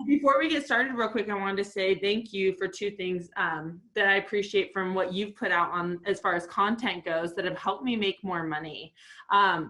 Before we get started real quick, I wanted to say thank you for two things that I appreciate from what you've put out on as far as content goes that have helped me make more money.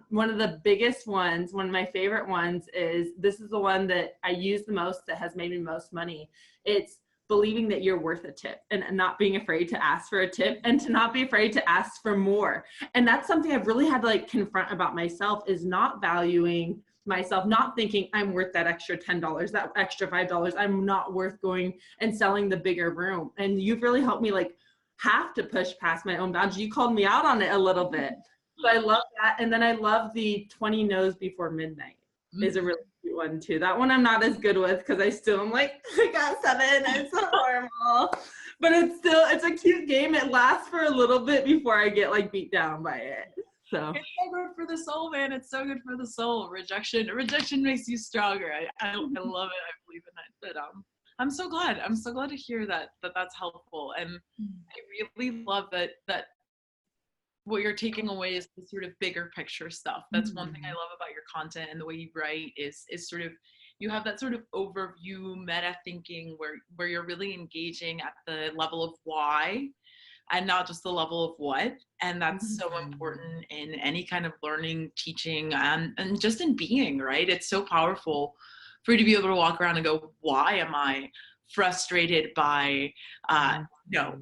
One of the biggest ones, one of my favorite ones is, this is the one that I use the most that has made me most money. It's believing that you're worth a tip and not being afraid to ask for a tip and to not be afraid to ask for more. And that's something I've really had to like confront about myself, is not valuing myself, not thinking I'm worth that extra $10, that extra $5. I'm not worth going and selling the bigger room. And you've really helped me like have to push past my own boundaries. You called me out on it a little bit. So I love that. And then I love the 20 no's before midnight is a really cute one too. That one I'm not as good with because I still am like, I got 7, it's so normal. But it's a cute game. It lasts for a little bit before I get like beat down by it. So it's so good for the soul, man. It's so good for the soul. Rejection makes you stronger. I love it. I believe in it. But I'm so glad to hear that's helpful. And I really love that what you're taking away is the sort of bigger picture stuff. That's one thing I love about your content and the way you write is sort of, you have that sort of overview meta thinking where you're really engaging at the level of why and not just the level of what. And that's so important in any kind of learning, teaching, and just in being, right? It's so powerful for you to be able to walk around and go, why am I frustrated by,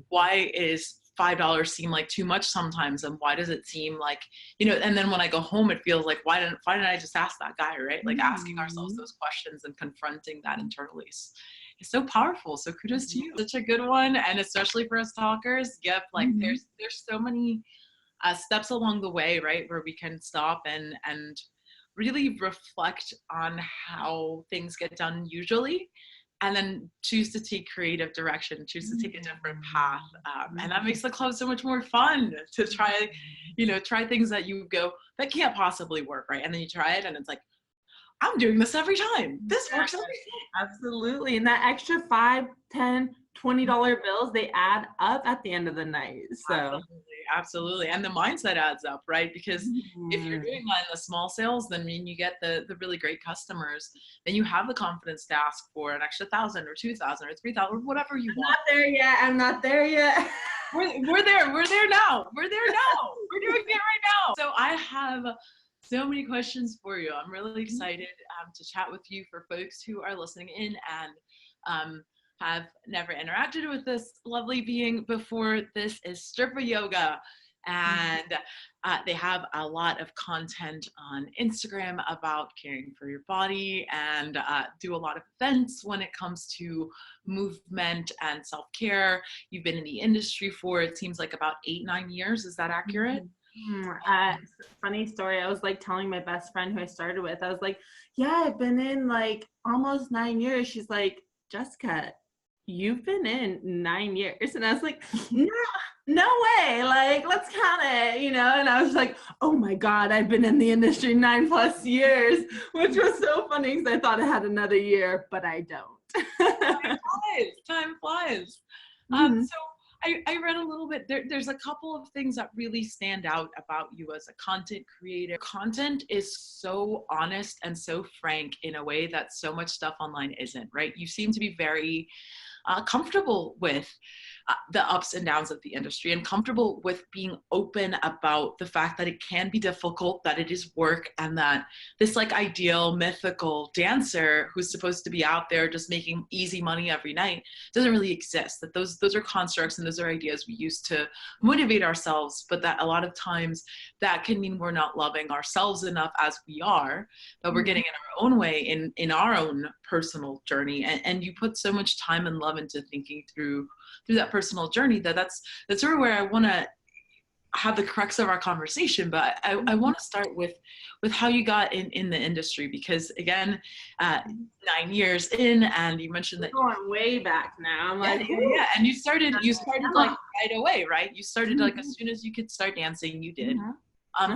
why is $5 seem like too much sometimes, and why does it seem like, and then when I go home it feels like, why didn't I just ask that guy, right? Like asking ourselves those questions and confronting that internally is so powerful. So kudos to you. Such a good one. And especially for us talkers, yep, like there's so many steps along the way, right, where we can stop and really reflect on how things get done usually, and then choose to take creative direction, choose to take a different path. And that makes the club so much more fun to try, try things that you go, that can't possibly work, right? And then you try it and it's like, I'm doing this every time. This works every time. Absolutely. And that extra $5, $10, $20 bills, they add up at the end of the night. So Absolutely. And the mindset adds up, right? Because if you're doing that in the small sales, then when you get the really great customers, then you have the confidence to ask for an extra 1,000 or 2,000 or 3,000 or whatever you want. I'm not there yet. We're there now. We're doing it right now. So I have so many questions for you. I'm really excited to chat with you. For folks who are listening in and have never interacted with this lovely being before, this is Strippayoga, and they have a lot of content on Instagram about caring for your body, and do a lot of events when it comes to movement and self-care. You've been in the industry for, it seems like, about 8-9 years. Is that accurate? Funny story. I was like telling my best friend who I started with, I was like, yeah, I've been in like almost 9 years. She's like, Jessica, you've been in 9 years. And I was like, no way. Like, let's count it, and I was like, oh my God, I've been in the industry 9+ years, which was so funny because I thought I had another year, but I don't. Time flies. So I read a little bit, there's a couple of things that really stand out about you as a content creator. Content is so honest and so frank in a way that so much stuff online isn't, right? You seem to be very comfortable with the ups and downs of the industry, and comfortable with being open about the fact that it can be difficult, that it is work, and that this like ideal mythical dancer who's supposed to be out there just making easy money every night doesn't really exist. That those are constructs and those are ideas we use to motivate ourselves, but that a lot of times that can mean we're not loving ourselves enough as we are, that we're getting in our own way in our own personal journey. And you put so much time and love into thinking through that personal journey that's sort of where I want to have the crux of our conversation. But I want to start with how you got in the industry, because again, 9 years in, and you mentioned that going way back now. I'm like, yeah. And you started like right away, right? You started like as soon as you could start dancing, you did.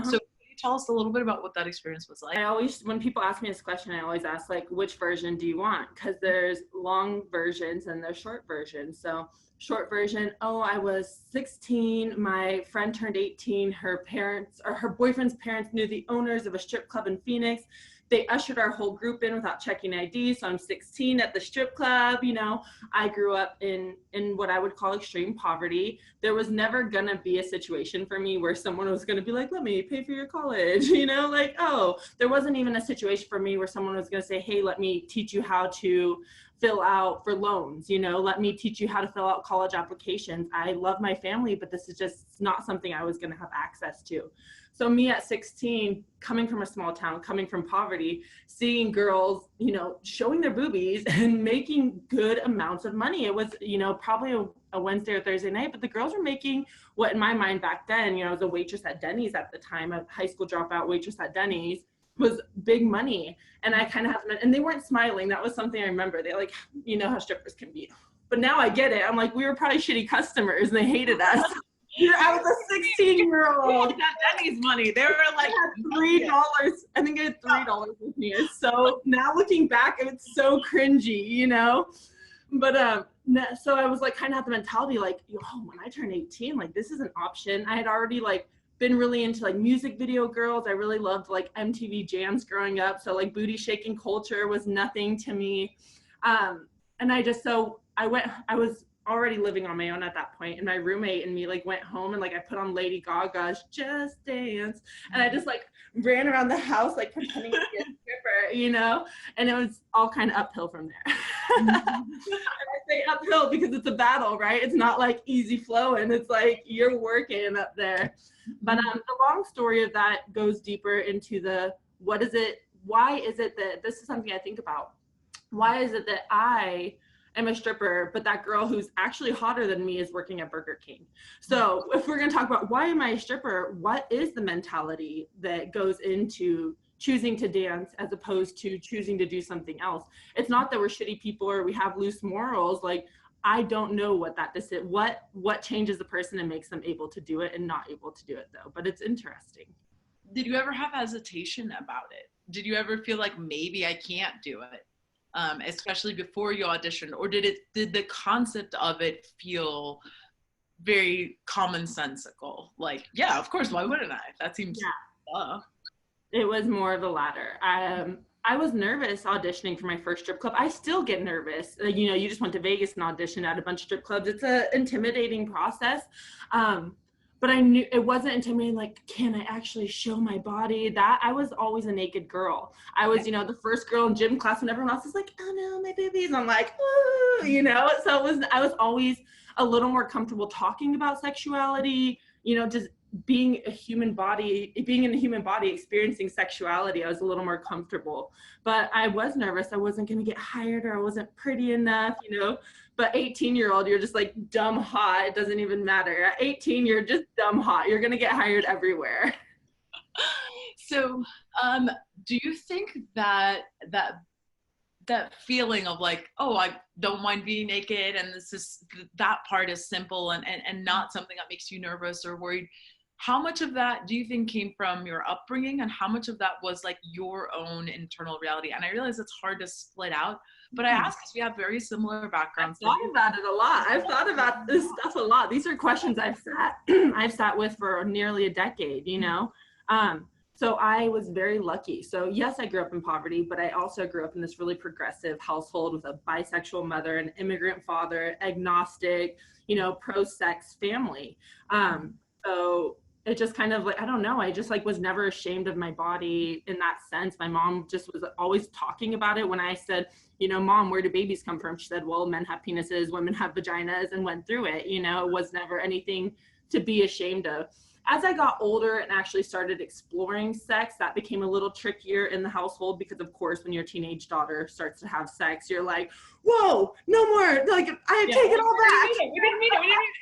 So tell us a little bit about what that experience was like. I always, when people ask me this question, I always ask like, which version do you want? Because there's long versions and there's short versions. So short version, I was 16, my friend turned 18, her parents or her boyfriend's parents knew the owners of a strip club in Phoenix. they ushered our whole group in without checking ID. So I'm 16 at the strip club. You know, I grew up in what I would call extreme poverty. There was never gonna be a situation for me where someone was gonna be like, let me pay for your college, you know, like, oh, there wasn't even a situation for me where someone was gonna say, hey, let me teach you how to fill out for loans, you know, let me teach you how to fill out college applications. I love my family, but this is just not something I was going to have access to. So me at 16, coming from a small town, coming from poverty, seeing girls, you know, showing their boobies and making good amounts of money. It was, you know, probably a Wednesday or Thursday night, but the girls were making what in my mind back then, you know, I was a waitress at Denny's at the time, a high school dropout waitress at Denny's, was big money. And I kind of had to, and they weren't smiling. That was something I remember. They like, you know how strippers can be. But now I get it. I'm like, we were probably shitty customers and they hated us. I was a 16-year-old. That Denny's money. They were like $3. I think I had $3 with me. So now looking back, it's so cringy, you know? But so I was like kind of had the mentality like, oh, when I turn 18, like this is an option. I had already like been really into like music video girls. I really loved like MTV jams growing up. So like booty shaking culture was nothing to me. And I was already living on my own at that point, and my roommate and me like went home and like I put on Lady Gaga's Just Dance, and I just like ran around the house like pretending to be a stripper, you know, and it was all kind of uphill from there. And I say uphill because it's a battle, right? It's not like easy flowing. It's like you're working up there. But the long story of that goes deeper into why is it that this is something I think about? Why is it that I am a stripper, but that girl who's actually hotter than me is working at Burger King? So if we're going to talk about why am I a stripper, what is the mentality that goes into choosing to dance as opposed to choosing to do something else? It's not that we're shitty people or we have loose morals. Like, I don't know what that is. What changes the person and makes them able to do it and not able to do it though. But it's interesting. Did you ever have hesitation about it? Did you ever feel like maybe I can't do it? Especially before you auditioned, or did the concept of it feel very commonsensical? Like, yeah, of course, why wouldn't I? That seems It was more of the latter. I was nervous auditioning for my first strip club. I still get nervous. You know, you just went to Vegas and auditioned at a bunch of strip clubs. It's an intimidating process. But I knew it wasn't intimidating, like, can I actually show my body? That I was always a naked girl. I was, you know, the first girl in gym class when everyone else is like, oh no, my boobies. I'm like, ooh, you know? So I was always a little more comfortable talking about sexuality, you know, just being in a human body, experiencing sexuality. I was a little more comfortable, but I was nervous. I wasn't going to get hired, or I wasn't pretty enough, you know. But 18-year-old, you're just like dumb hot. It doesn't even matter. At 18, you're just dumb hot. You're going to get hired everywhere. So do you think that feeling of like, oh, I don't mind being naked, and that part is simple and not something that makes you nervous or worried, how much of that do you think came from your upbringing, and how much of that was like your own internal reality? And I realize it's hard to split out, but I ask because we have very similar backgrounds. I've thought about it a lot. I've thought about this stuff a lot. These are questions I've sat with for nearly a decade, you know? So I was very lucky. So yes, I grew up in poverty, but I also grew up in this really progressive household with a bisexual mother, an immigrant father, agnostic, you know, pro-sex family. So it just kind of like, I don't know, I just like was never ashamed of my body in that sense. My mom just was always talking about it. When I said, you know, Mom, where do babies come from? She said, well, men have penises, women have vaginas, and went through it. You know, it was never anything to be ashamed of. As I got older and actually started exploring sex, that became a little trickier in the household because, of course, when your teenage daughter starts to have sex, you're like, whoa, no more. Like, I take it all back. We didn't mean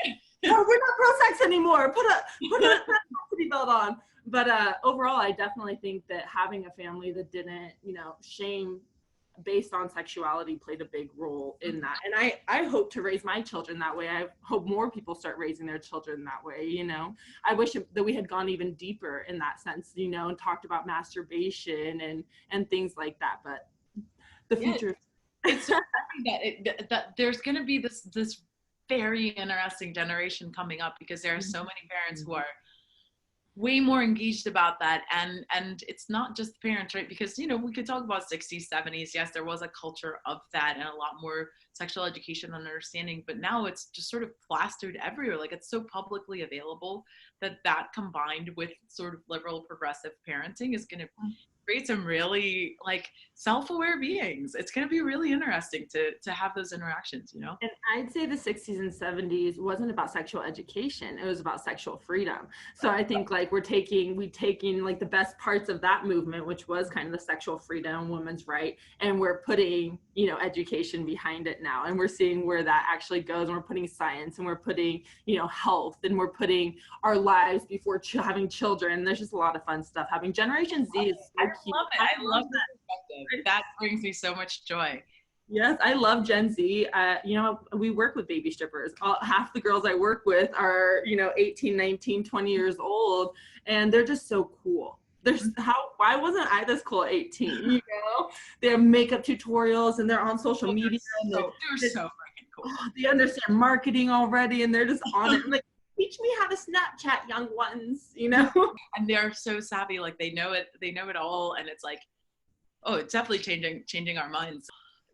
it. No, we're not pro-sex anymore. Put a custody belt on. But overall, I definitely think that having a family that didn't, you know, shame based on sexuality played a big role in that. And I hope to raise my children that way. I hope more people start raising their children that way, you know. I wish that we had gone even deeper in that sense, you know, and talked about masturbation and things like that. But the future. It's so funny that there's going to be this very interesting generation coming up, because there are so many parents who are way more engaged about that. And it's not just parents, right? Because, you know, we could talk about 60s, 70s. Yes, there was a culture of that and a lot more sexual education and understanding, but now it's just sort of plastered everywhere. Like, it's so publicly available that combined with sort of liberal progressive parenting is going to create some really like self-aware beings. It's going to be really interesting to have those interactions, you know? And I'd say the 60s and 70s wasn't about sexual education. It was about sexual freedom. So I think like we've taken like the best parts of that movement, which was kind of the sexual freedom, women's right, and we're putting, you know, education behind it now. And we're seeing where that actually goes. And we're putting science, and we're putting, you know, health, and we're putting our lives before having children. And there's just a lot of fun stuff happening. Generation Z is so cute. I love that perspective. That brings me so much joy. Yes, I love Gen Z. You know, we work with baby strippers. Half the girls I work with are, you know, 18, 19, 20 years old, and they're just so cool. Why wasn't I this cool at 18? You know, they have makeup tutorials and they're on social media. They're so freaking cool. They understand marketing already, and they're just on it. I'm like, teach me how to Snapchat, young ones, you know? And they're so savvy, like they know it all. And it's like, oh, it's definitely changing our minds.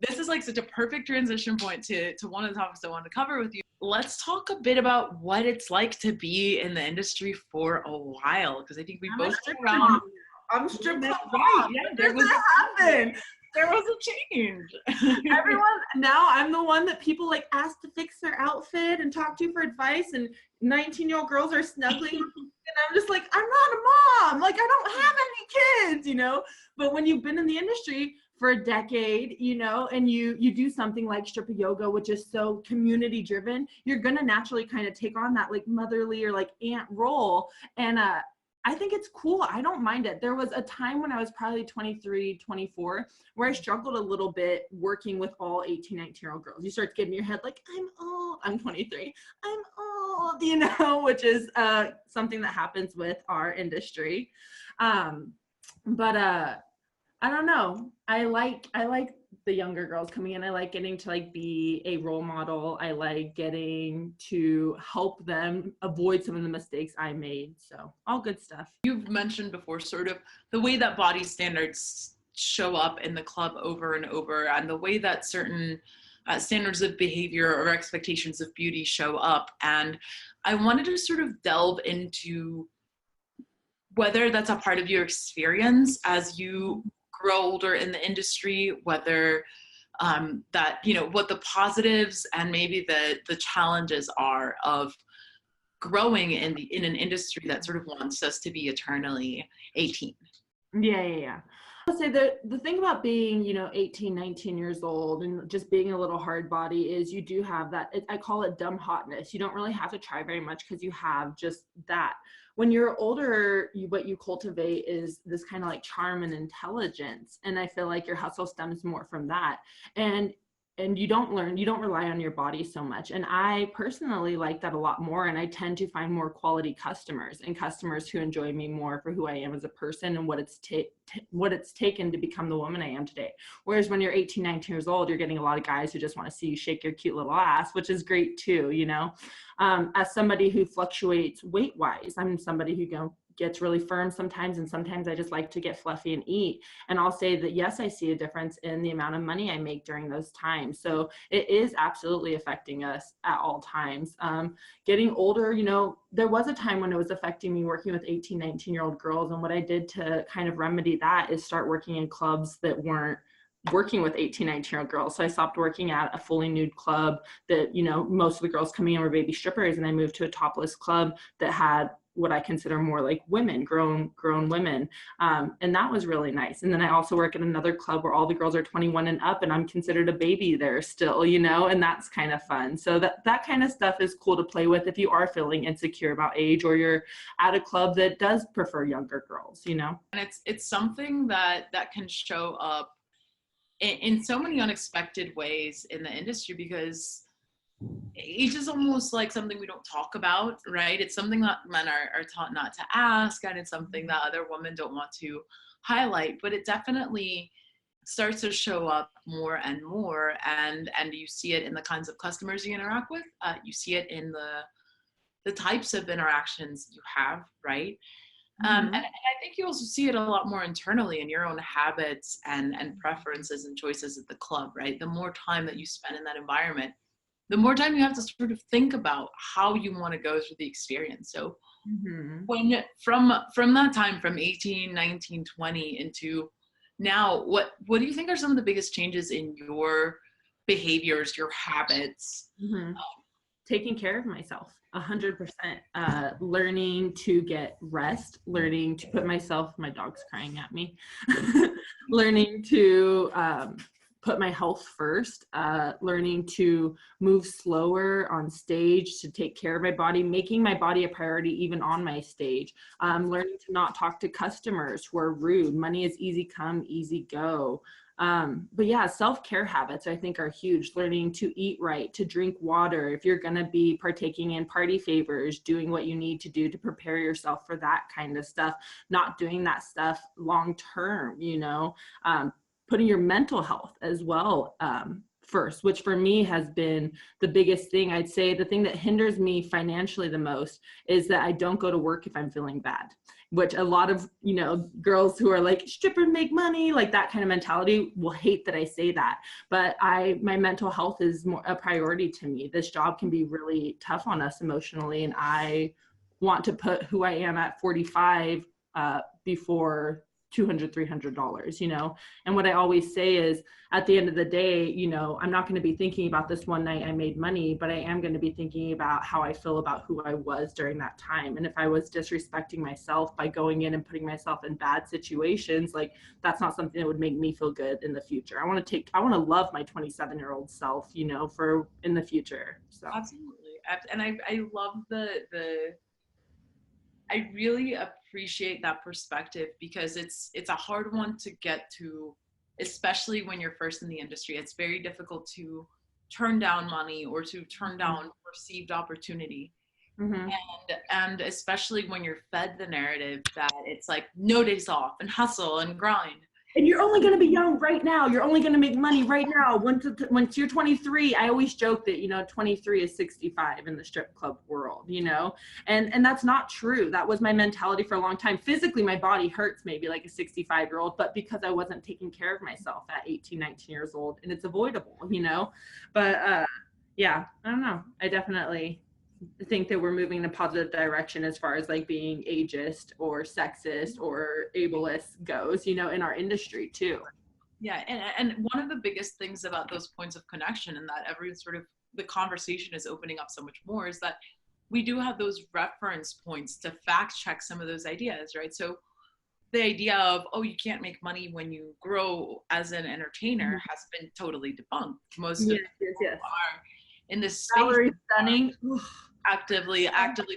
This is like such a perfect transition point to one of the topics I wanted to cover with you. Let's talk a bit about what it's like to be in the industry for a while, because I think we both stick around. I'm stripped Right. Yeah, there was a change. Everyone, now I'm the one that people like ask to fix their outfit and talk to for advice, and 19-year-old girls are snuggling and I'm just like, I'm not a mom, like I don't have any kids, you know. But when you've been in the industry for a decade, you know, and you do something like Strippayoga, which is so community driven, you're gonna naturally kind of take on that like motherly or like aunt role. And I think it's cool. I don't mind it. There was a time when I was probably 23, 24, where I struggled a little bit working with all 18, 19-year-old girls. You start getting in your head like, I'm old, I'm 23, I'm old, you know, which is something that happens with our industry. But I don't know. I like the younger girls coming in. I like getting to like be a role model. I like getting to help them avoid some of the mistakes I made. So all good stuff. You've mentioned before sort of the way that body standards show up in the club over and over, and the way that certain standards of behavior or expectations of beauty show up. And I wanted to sort of delve into whether that's a part of your experience as you grow older in the industry, whether that, you know, what the positives and maybe the challenges are of growing in an industry that sort of wants us to be eternally 18. Yeah. I'll say the thing about being, you know, 18, 19 years old and just being a little hard body is you do have that, I call it dumb hotness. You don't really have to try very much because you have just that. When you're older, what you cultivate is this kind of like charm and intelligence. And I feel like your hustle stems more from that. And you don't rely on your body so much. And I personally like that a lot more. And I tend to find more quality customers and customers who enjoy me more for who I am as a person and what it's taken to become the woman I am today. Whereas when you're 18, 19 years old, you're getting a lot of guys who just want to see you shake your cute little ass, which is great too, you know. As somebody who fluctuates weight wise, I'm somebody who gets really firm sometimes, and sometimes I just like to get fluffy and eat. And I'll say that yes, I see a difference in the amount of money I make during those times. So it is absolutely affecting us at all times. Getting older, you know, there was a time when it was affecting me working with 18, 19-year-old girls. And what I did to kind of remedy that is start working in clubs that weren't working with 18, 19-year-old girls. So I stopped working at a fully nude club that, you know, most of the girls coming in were baby strippers, and I moved to a topless club that had what I consider more like women, grown women. And that was really nice. And then I also work at another club where all the girls are 21 and up, and I'm considered a baby there still, you know, and that's kind of fun. So that kind of stuff is cool to play with if you are feeling insecure about age, or you're at a club that does prefer younger girls, you know. And it's something that can show up in so many unexpected ways in the industry, because age is almost like something we don't talk about, right? It's something that men are taught not to ask, and it's something that other women don't want to highlight, but it definitely starts to show up more and more, and you see it in the kinds of customers you interact with. You see it in the types of interactions you have, right? And I think you also see it a lot more internally in your own habits and preferences and choices at the club, right? The more time that you spend in that environment, the more time you have to sort of think about how you want to go through the experience. So when from that time, from 18, 19, 20 into now, what do you think are some of the biggest changes in your behaviors, your habits? Taking care of myself 100%, learning to get rest, learning to put myself, my dog's crying at me, learning to put my health first, learning to move slower on stage, to take care of my body, making my body a priority even on my stage, learning to not talk to customers who are rude. Money is easy come, easy go. But yeah, self-care habits I think are huge. Learning to eat right, to drink water. If you're going to be partaking in party favors, doing what you need to do to prepare yourself for that kind of stuff, not doing that stuff long-term, you know, putting your mental health as well first, which for me has been the biggest thing. I'd say the thing that hinders me financially the most is that I don't go to work if I'm feeling bad, which a lot of, you know, girls who are like, strippers make money, like that kind of mentality will hate that I say that. But my mental health is more a priority to me. This job can be really tough on us emotionally. And I want to put who I am at 45 before $200, $300, you know? And what I always say is at the end of the day, you know, I'm not going to be thinking about this one night I made money, but I am going to be thinking about how I feel about who I was during that time. And if I was disrespecting myself by going in and putting myself in bad situations, like that's not something that would make me feel good in the future. I want to love my 27-year-old self, you know, for in the future. So Absolutely. And I love I really appreciate that perspective, because it's a hard one to get to, especially when you're first in the industry. It's very difficult to turn down money or to turn down perceived opportunity. And especially when you're fed the narrative that it's like no days off and hustle and grind. And you're only going to be young right now. You're only going to make money right now. Once you're 23, I always joke that, you know, 23 is 65 in the strip club world, you know, and that's not true. That was my mentality for a long time. Physically, my body hurts maybe like a 65-year-old, but because I wasn't taking care of myself at 18, 19 years old, and it's avoidable, you know, but yeah, I don't know. I definitely think that we're moving in a positive direction as far as like being ageist or sexist or ableist goes, you know, in our industry too. Yeah, and one of the biggest things about those points of connection, and that every sort of the conversation is opening up so much more, is that we do have those reference points to fact check some of those ideas, right? So the idea of, oh, you can't make money when you grow as an entertainer has been totally debunked. Most of the people are in this space Stunning. actively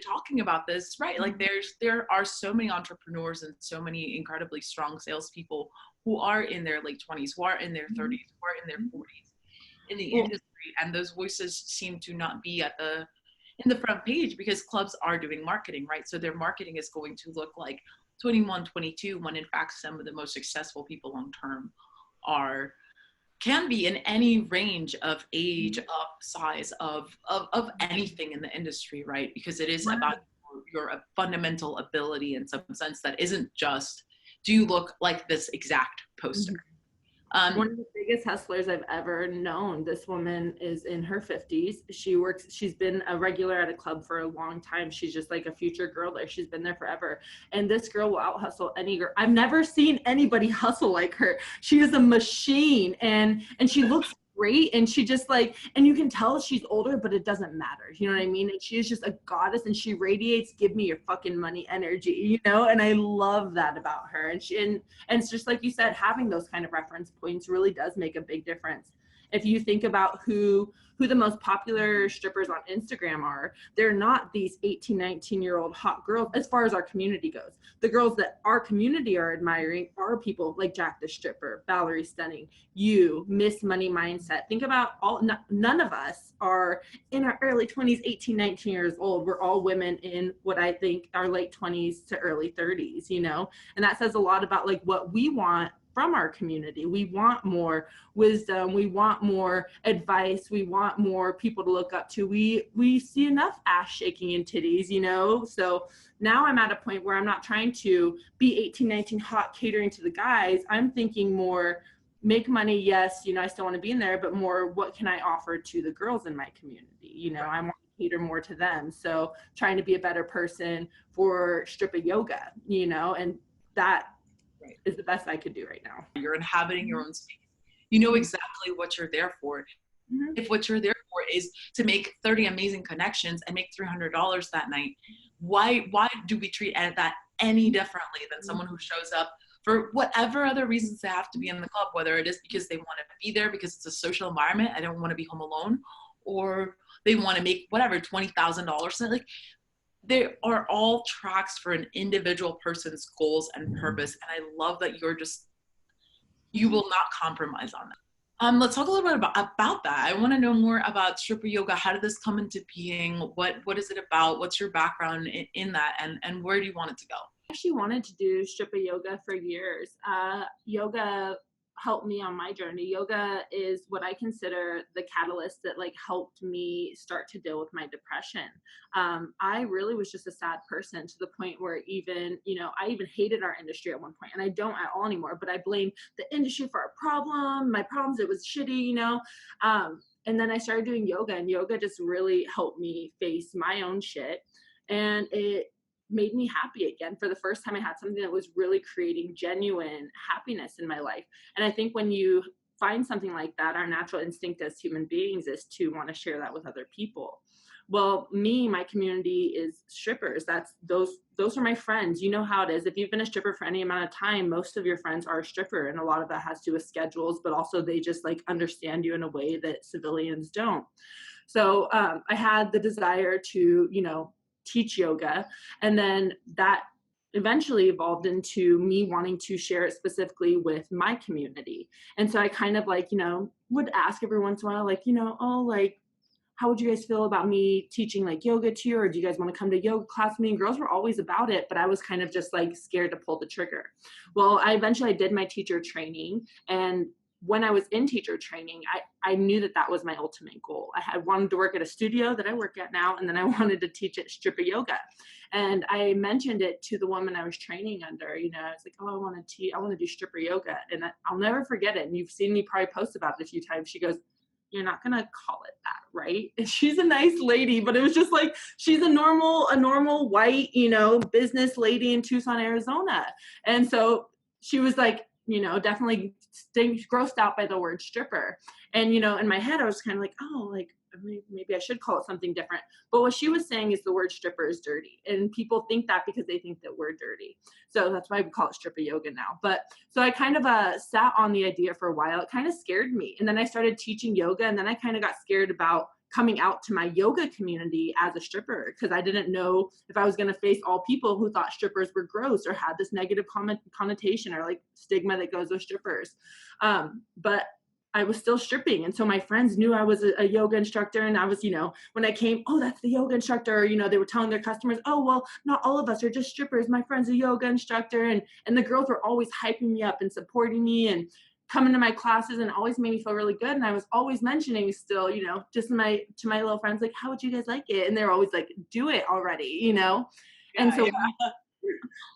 talking about this, right? Like there are so many entrepreneurs and so many incredibly strong salespeople who are in their late 20s, who are in their 30s, who are in their 40s in the industry, and those voices seem to not be in the front page, because clubs are doing marketing, right? So their marketing is going to look like 21, 22, when in fact some of the most successful people long term can be in any range of age, of size, of anything in the industry, right? Because it is about your fundamental ability in some sense that isn't just, do you look like this exact poster? One of the biggest hustlers I've ever known. This woman is in her 50s. She's been a regular at a club for a long time. She's just like a future girl there. She's been there forever. And this girl will out hustle any girl. I've never seen anybody hustle like her. She is a machine, and she looks great, and she just like, and you can tell she's older, but it doesn't matter, you know what I mean? And she is just a goddess, and she radiates give me your fucking money energy, you know? And I love that about her. And it's just like you said, having those kind of reference points really does make a big difference. If you think about who the most popular strippers on Instagram are, they're not these 18, 19-year-old hot girls as far as our community goes. The girls that our community are admiring are people like Jack the Stripper, Valerie Stunning, you, Miss Money Mindset. Think about none of us are in our early 20s, 18, 19 years old. We're all women in what I think are late 20s to early 30s, you know? And that says a lot about like what we want from our community. We want more wisdom. We want more advice. We want more people to look up to. We see enough ass shaking and titties, you know? So now I'm at a point where I'm not trying to be 18, 19 hot catering to the guys. I'm thinking more make money. Yes, you know, I still want to be in there, but more what can I offer to the girls in my community? You know, I want to cater more to them. So trying to be a better person for Strippayoga, you know, and that is the best I could do right now. You're inhabiting your own space. You know exactly what you're there for. If what you're there for is to make 30 amazing connections and make $300 that night, why do we treat that any differently than someone who shows up for whatever other reasons they have to be in the club, whether it is because they want to be there because it's a social environment, I don't want to be home alone, or they want to make whatever $20,000. Like, they are all tracks for an individual person's goals and purpose. And I love that you will not compromise on that. Let's talk a little bit about that. I want to know more about Strippayoga. How did this come into being? What is it about? What's your background in that? And where do you want it to go? I actually wanted to do Strippayoga for years. Yoga helped me on my journey. Yoga is what I consider the catalyst that like helped me start to deal with my depression. I really was just a sad person to the point where even, you know, I even hated our industry at one point, and I don't at all anymore, but I blamed the industry for my problems. It was shitty, you know? And then I started doing yoga, and yoga just really helped me face my own shit. And it made me happy again. For the first time, I had something that was really creating genuine happiness in my life. And I think when you find something like that, our natural instinct as human beings is to want to share that with other people. Well, my community is strippers. Those are my friends. You know how it is. If you've been a stripper for any amount of time, most of your friends are a stripper. And a lot of that has to do with schedules, but also they just like understand you in a way that civilians don't. So I had the desire to, you know, teach yoga. And then that eventually evolved into me wanting to share it specifically with my community. And so I kind of like, you know, would ask every once in a while, like, you know, oh, like, how would you guys feel about me teaching like yoga to you? Or do you guys want to come to yoga class with me? And girls were always about it, but I was kind of just like scared to pull the trigger. Well, I eventually did my teacher training, and when I was in teacher training, I knew that was my ultimate goal. I had wanted to work at a studio that I work at now, and then I wanted to teach at Strippayoga. And I mentioned it to the woman I was training under. You know, I was like, oh, I want to do Strippayoga. And I'll never forget it. And you've seen me probably post about it a few times. She goes, you're not going to call it that, right? And she's a nice lady, but it was just like, she's a normal white, you know, business lady in Tucson, Arizona. And so she was like, you know, definitely grossed out by the word stripper. And, you know, in my head, I was kind of like, oh, like, maybe I should call it something different. But what she was saying is the word stripper is dirty. And people think that because they think that we're dirty. So that's why we call it Strippayoga now. But so I kind of sat on the idea for a while. It kind of scared me. And then I started teaching yoga. And then I kind of got scared about coming out to my yoga community as a stripper, because I didn't know if I was going to face all people who thought strippers were gross or had this negative connotation or like stigma that goes with strippers. But I was still stripping. And so my friends knew I was a yoga instructor. And I was, you know, when I came, oh, that's the yoga instructor, you know, they were telling their customers, oh, well, not all of us are just strippers. My friend's a yoga instructor. And the girls were always hyping me up and supporting me and coming to my classes, and always made me feel really good. And I was always mentioning still, you know, just to my little friends, like, how would you guys like it? And they're always like, do it already, you know? Yeah, and so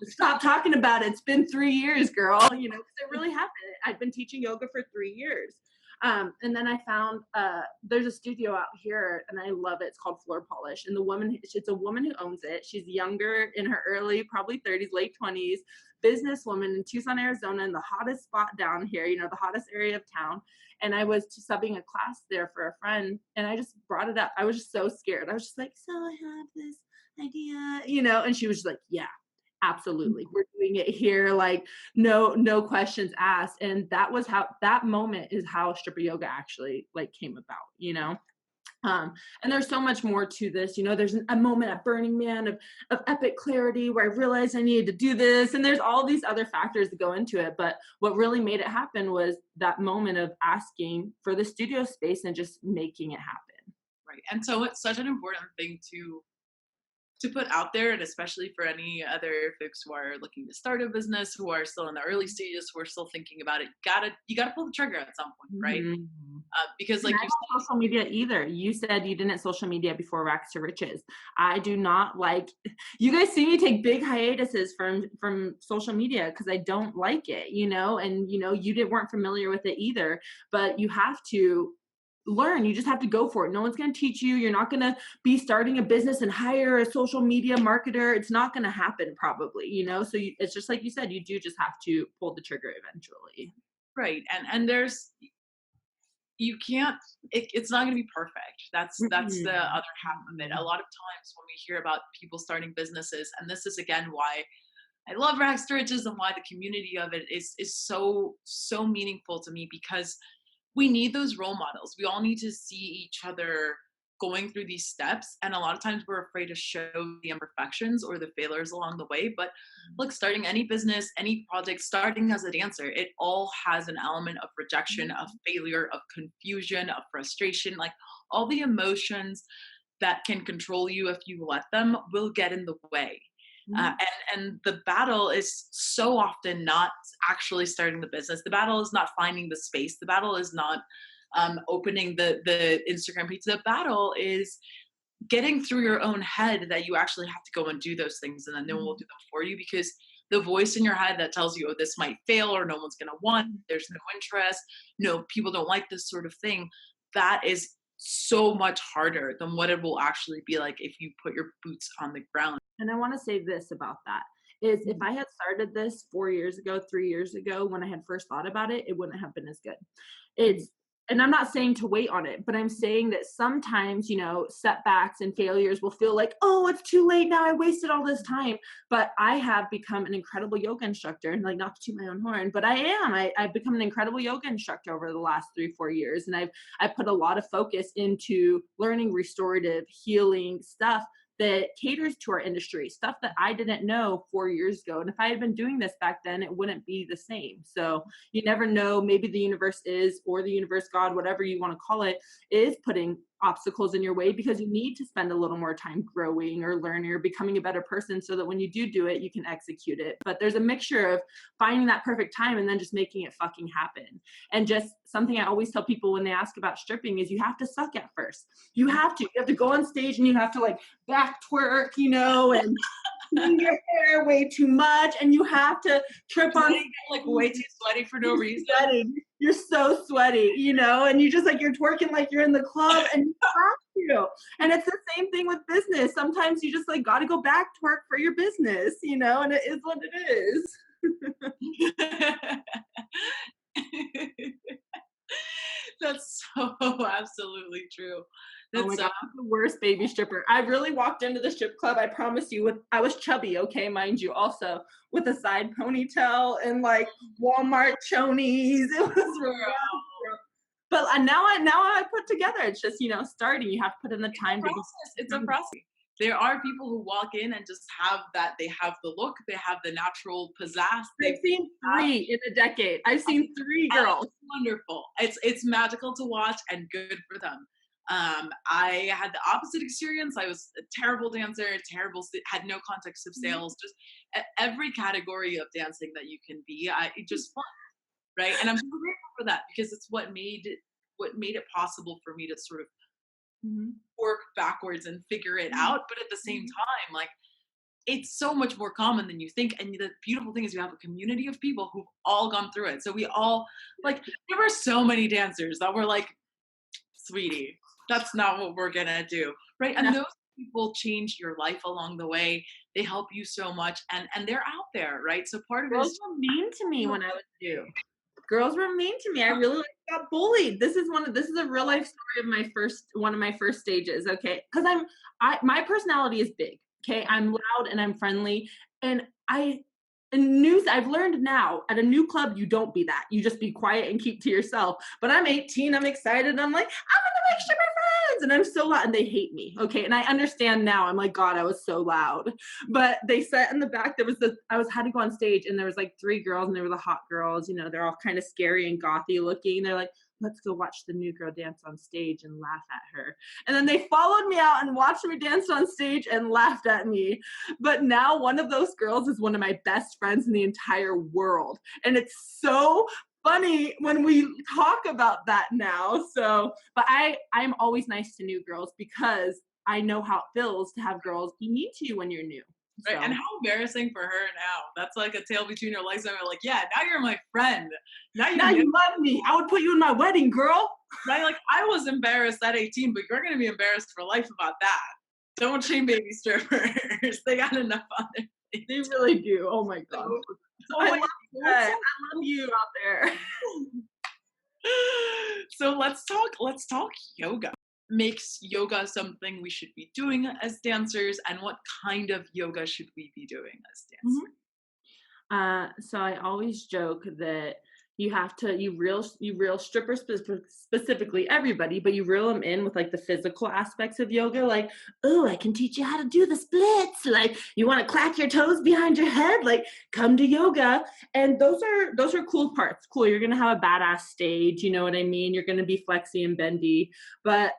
stop talking about it. It's been 3 years, girl, you know, because it really happened. I've been teaching yoga for 3 years. And then I found there's a studio out here, and I love it. It's called Floor Polish. And it's a woman who owns it. She's younger, in her early, probably 30s, late 20s, businesswoman in Tucson, Arizona, in the hottest spot down here, you know, the hottest area of town. And I was subbing a class there for a friend, and I just brought it up. I was just so scared. I was just like, so I have this idea, you know, and she was just like, yeah, absolutely, we're doing it here, like no questions asked. And that moment is how Strippayoga actually like came about, you know. And there's so much more to this, you know. There's a moment at Burning Man of epic clarity where I realized I needed to do this, and there's all these other factors that go into it. But what really made it happen was that moment of asking for the studio space and just making it happen. Right. And so it's such an important thing to to put out there, and especially for any other folks who are looking to start a business, who are still in the early stages, who are still thinking about it, you gotta pull the trigger at some point, right? Mhm. Because And like I you don't social media either. You said you didn't social media before Rags to Riches. I do not like, you guys see me take big hiatuses from social media because I don't like it, and you weren't familiar with it either, but you have to learn. You just have to go for it. No one's going to teach you. You're not going to be starting a business and hire a social media marketer. It's not going to happen probably, so it's just like you said, you do just have to pull the trigger eventually. right, and there's you can't it's not going to be perfect. That's the Mhm. other half of it. A lot of times when we hear about people starting businesses, and this is again why I love Rags to Riches and why the community of it is so meaningful to me, because we need those role models. We all need to see each other going through these steps, and a lot of times we're afraid to show the imperfections or the failures along the way. But look, starting any business, any project, starting as a dancer, it all has an element of rejection, of failure, of confusion, of frustration. Like all the emotions that can control you if you let them will get in the way. uh, Mhm. and the battle is so often not actually starting the business. The battle is not finding the space. The battle is not opening the Instagram page. The battle is getting through your own head that you actually have to go and do those things, and then no one will do them for you, because the voice in your head that tells you, oh, this might fail, or no one's going to want, there's no interest, no, people don't like this sort of thing, that is so much harder than what it will actually be like if you put your boots on the ground. And I want to say this about that is if I had started this 4 years ago, 3 years ago, when I had first thought about it, it wouldn't have been as good. It's, and I'm not saying to wait on it, but I'm saying that sometimes, setbacks and failures will feel like, oh, it's too late now. I wasted all this time. But I have become an incredible yoga instructor, and like not to toot my own horn, but I've become an incredible yoga instructor over the last 3-4 years. And I've put a lot of focus into learning restorative healing stuff that caters to our industry, stuff that I didn't know 4 years ago. And if I had been doing this back then, it wouldn't be the same. So you never know, maybe the universe is, or the universe, God, whatever you want to call it, is putting obstacles in your way because you need to spend a little more time growing or learning or becoming a better person so that when you do it, you can execute it. But there's a mixture of finding that perfect time and then just making it fucking happen. And just something I always tell people when they ask about stripping is you have to suck at first. You have to go on stage and you have to like back twerk, and do your hair way too much, and you have to trip on like way too sweaty for no reason. sweating. You're so sweaty, and you just like you're twerking like you're in the club, and you have to. And it's the same thing with business. Sometimes you just like got to go back to work for your business, and it is what it is. That's so absolutely true. Oh my God, I'm the worst baby stripper. I really walked into the strip club, I promise you, I was chubby, okay, mind you, also, with a side ponytail and like Walmart chonies. It was rough. But now I put together. It's just, starting. You have to put in the time to be. It's a process. There are people who walk in and just have that. They have the look. They have the natural pizzazz. I've seen 3 in a decade. I've seen 3 girls. It's wonderful. It's magical to watch and good for them. I had the opposite experience. I was a terrible dancer, had no context of sales, just every category of dancing that you can be. It just fun, right? And I'm so grateful for that, because it's what made it possible for me to sort of work backwards and figure it out. But at the same time, like, it's so much more common than you think. And the beautiful thing is you have a community of people who've all gone through it. So we all, like, there were so many dancers that were like, sweetie, that's not what we're gonna do, right? And those people change your life along the way. They help you so much, and they're out there, right? So part of Girls were mean to me when I was new. Girls were mean to me. I really got bullied. This is a real life story of one of my first stages. Okay, because my personality is big. Okay, I'm loud and I'm friendly, and I've learned now at a new club, you don't be that. You just be quiet and keep to yourself. But I'm 18, I'm excited. I'm like, I'm gonna make sure my friends, and I'm so loud, and they hate me. Okay, and I understand now. I'm like, God, I was so loud. But they sat in the back. I had to go on stage, and there was like 3 girls, and they were the hot girls. They're all kind of scary and gothy looking. They're like, let's go watch the new girl dance on stage and laugh at her. And then they followed me out and watched me dance on stage and laughed at me. But now one of those girls is one of my best friends in the entire world. And it's so funny when we talk about that now. So, but I'm always nice to new girls because I know how it feels to have girls be mean to you when you're new. Right. So. And how embarrassing for her now. That's like a tail between your legs. And we're like, yeah, now you're my friend. Now you love me. I would put you in my wedding, girl. Right? Like, I was embarrassed at 18, but you're going to be embarrassed for life about that. Don't shame baby strippers. They got enough on their plate. They really do. Oh my God. I love you out there. So let's talk yoga. Makes yoga something we should be doing as dancers, and what kind of yoga should we be doing as dancers? So I always joke that you reel strippers, specifically everybody, but you reel them in with like the physical aspects of yoga. Like, oh, I can teach you how to do the splits. Like, you want to clack your toes behind your head? Like, come to yoga. And those are cool parts. Cool. You're going to have a badass stage. You know what I mean? You're going to be flexy and bendy, but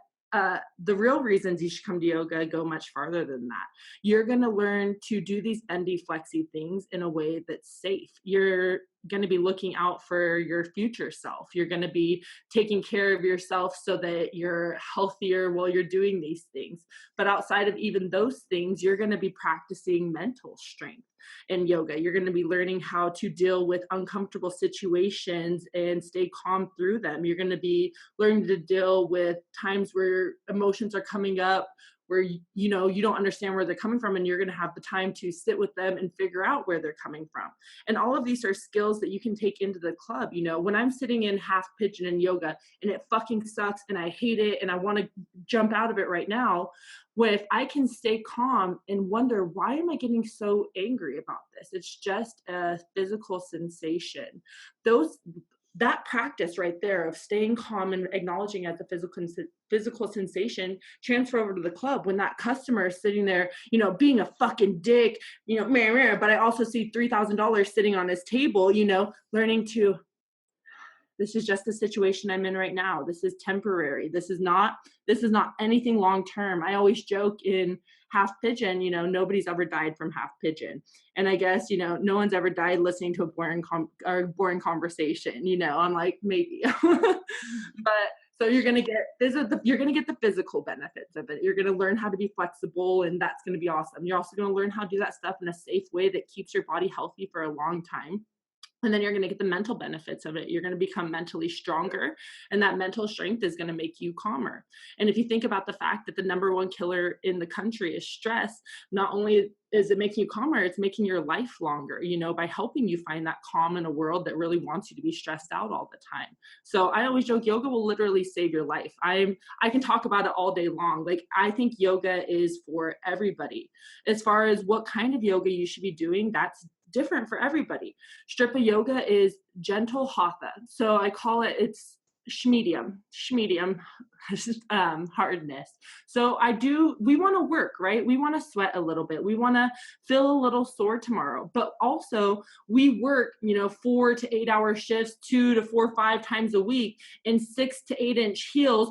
the real reasons you should come to yoga go much farther than that. You're going to learn to do these bendy, flexy things in a way that's safe. You're going to be looking out for your future self. You're going to be taking care of yourself so that you're healthier while you're doing these things. But outside of even those things, you're going to be practicing mental strength in yoga. You're going to be learning how to deal with uncomfortable situations and stay calm through them. You're going to be learning to deal with times where emotions are coming up, where you don't understand where they're coming from, and you're going to have the time to sit with them and figure out where they're coming from. And all of these are skills that you can take into the club. When I'm sitting in half pigeon in yoga and it fucking sucks and I hate it and I want to jump out of it right now, if I can stay calm and wonder, why am I getting so angry about this? It's just a physical sensation. That practice right there of staying calm and acknowledging as a physical sensation transfer over to the club. When that customer is sitting there, being a fucking dick, but I also see $3,000 sitting on his table, learning to, this is just the situation I'm in right now. This is temporary. This is not anything long-term. I always joke in half pigeon, nobody's ever died from half pigeon. And I guess, no one's ever died listening to a boring conversation, I'm like, maybe, but so you're going to get the physical benefits of it. You're going to learn how to be flexible, and that's going to be awesome. You're also going to learn how to do that stuff in a safe way that keeps your body healthy for a long time. And then you're going to get the mental benefits of it. You're going to become mentally stronger, and that mental strength is going to make you calmer. And if you think about the fact that the number one killer in the country is stress, not only is it making you calmer, it's making your life longer, by helping you find that calm in a world that really wants you to be stressed out all the time. So I always joke, yoga will literally save your life. I can talk about it all day long. Like, I think yoga is for everybody. As far as what kind of yoga you should be doing, that's different for everybody. Strippayoga is gentle hatha. So I call it's shmedium hardness. So we want to work, right? We want to sweat a little bit. We want to feel a little sore tomorrow, but also we work, 4 to 8 hour shifts, 2 to 4, 5 times a week in 6 to 8 inch heels,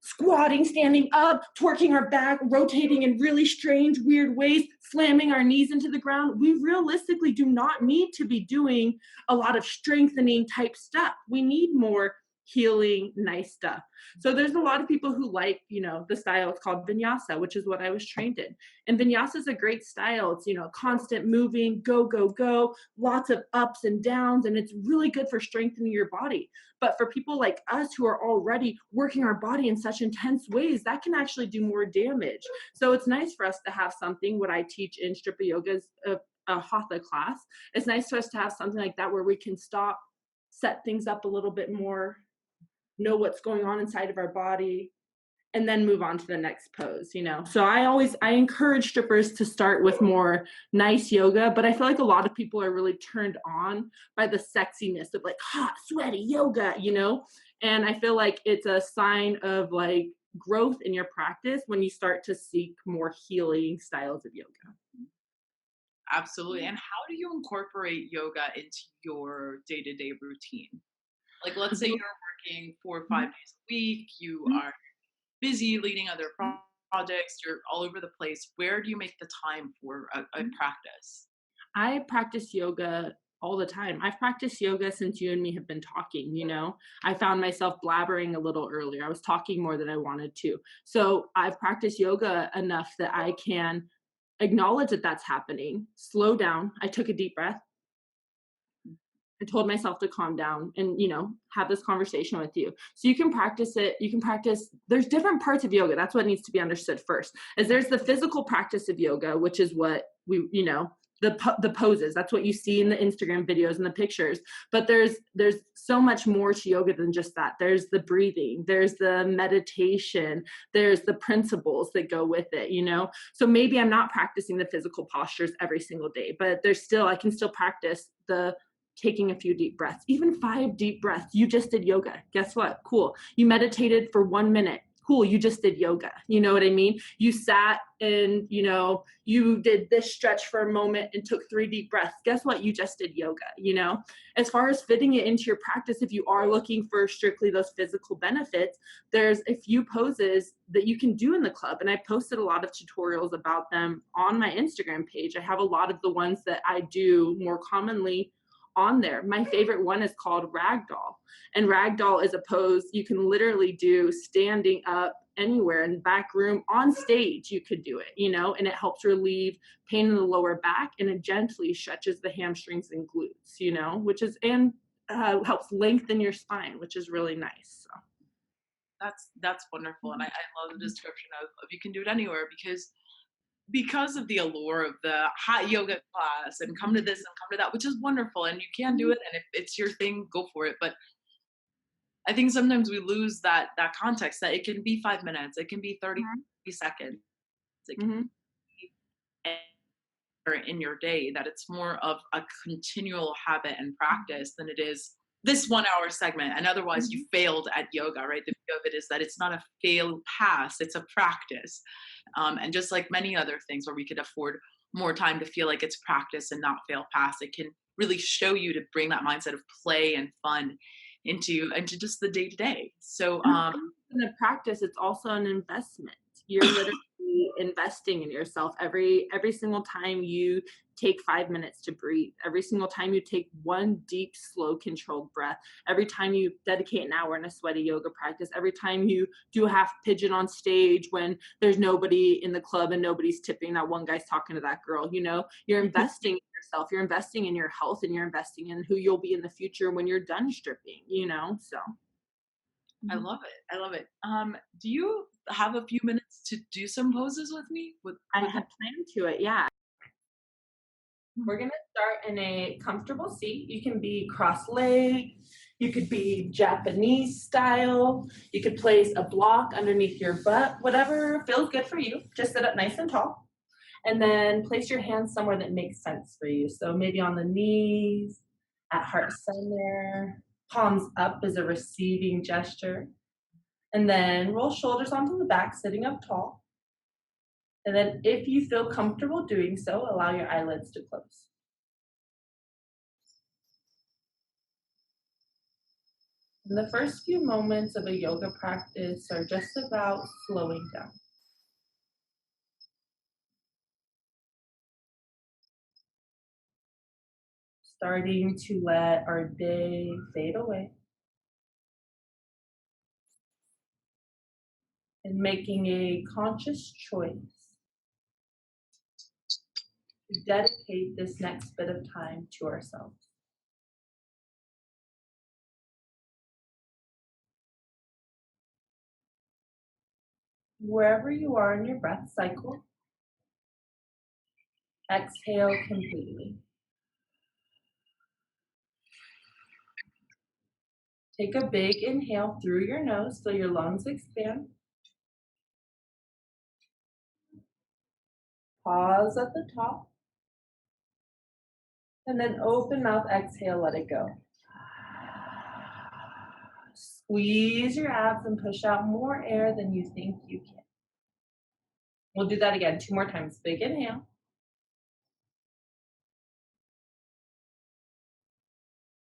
squatting, standing up, twerking our back, rotating in really strange, weird ways, slamming our knees into the ground. We realistically do not need to be doing a lot of strengthening type stuff. We need more healing, nice stuff. So there's a lot of people who like, the style. It's called vinyasa, which is what I was trained in. And vinyasa is a great style. It's, constant moving, go, go, go, lots of ups and downs. And it's really good for strengthening your body. But for people like us who are already working our body in such intense ways, that can actually do more damage. So it's nice for us to have something, what I teach in Strippayoga is a hatha class. It's nice for us to have something like that where we can stop, set things up a little bit more, know what's going on inside of our body, and then move on to the next pose, So I encourage strippers to start with more nice yoga, but I feel like a lot of people are really turned on by the sexiness of like hot, sweaty yoga, and I feel like it's a sign of like growth in your practice when you start to seek more healing styles of yoga. Absolutely. And how do you incorporate yoga into your day-to-day routine? Like, let's say you're working 4 or Mhm. 5 days a week, you Mhm. are busy leading other projects, you're all over the place. Where do you make the time for a Mhm. practice? I practice yoga all the time. I've practiced yoga since you and me have been talking, you know? I found myself blabbering a little earlier. I was talking more than I wanted to. So I've practiced yoga enough that I can acknowledge that that's happening, slow down. I took a deep breath. I told myself to calm down and, have this conversation with you. So you can practice it. You can practice, there's different parts of yoga. That's what needs to be understood first. Is there's the physical practice of yoga, which is what the poses. That's what you see in the Instagram videos and the pictures. But there's so much more to yoga than just that. There's the breathing, there's the meditation, there's the principles that go with it. So maybe I'm not practicing the physical postures every single day, but I can still practice the taking a few deep breaths, even 5 deep breaths. You just did yoga. Guess what? Cool. You meditated for 1 minute. Cool. You just did yoga. You know what I mean? You sat and, you did this stretch for a moment and took 3 deep breaths. Guess what? You just did yoga. As far as fitting it into your practice, if you are looking for strictly those physical benefits, there's a few poses that you can do in the club. And I posted a lot of tutorials about them on my Instagram page. I have a lot of the ones that I do more commonly on there. My favorite one is called ragdoll. And ragdoll is a pose you can literally do standing up anywhere in the back room, on stage. You could do it, and it helps relieve pain in the lower back, and it gently stretches the hamstrings and glutes, helps lengthen your spine, which is really nice. So. That's wonderful. And I love the description of you can do it anywhere because of the allure of the hot yoga class and come to this and come to that, which is wonderful. And you can do it. And if it's your thing, go for it. But I think sometimes we lose that context that it can be 5 minutes, it can be 30 seconds, it can Mhm. be anywhere in your day, that it's more of a continual habit and practice than it is this 1 hour segment. And otherwise you failed at yoga, right? The view of it is that it's not a fail pass, it's a practice. And just like many other things where we could afford more time to feel like it's practice and not fail pass, it can really show you to bring that mindset of play and fun into just the day to day. So In the practice, it's also an investment. You're literally investing in yourself every single time you take 5 minutes to breathe, every single time you take one deep, slow, controlled breath, every time you dedicate an hour in a sweaty yoga practice, every time you do a half pigeon on stage when there's nobody in the club and nobody's tipping, that one guy's talking to that girl, you're investing in yourself, you're investing in your health, and you're investing in who you'll be in the future when you're done stripping. I love it. I love it. Do you have a few minutes to do some poses with me? I had planned to it, yeah. We're gonna start in a comfortable seat. You can be cross-legged, you could be Japanese style, you could place a block underneath your butt, whatever feels good for you. Just sit up nice and tall. And then place your hands somewhere that makes sense for you. So maybe on the knees, at heart center, palms up is a receiving gesture. And then roll shoulders onto the back, sitting up tall. And then if you feel comfortable doing so, allow your eyelids to close. And the first few moments of a yoga practice are just about slowing down. Starting to let our day fade away and making a conscious choice to dedicate this next bit of time to ourselves. Wherever you are in your breath cycle, exhale completely. Take a big inhale through your nose so your lungs expand. Pause at the top. And then open mouth, exhale, let it go. Squeeze your abs and push out more air than you think you can. We'll do that again 2 more times. Big inhale.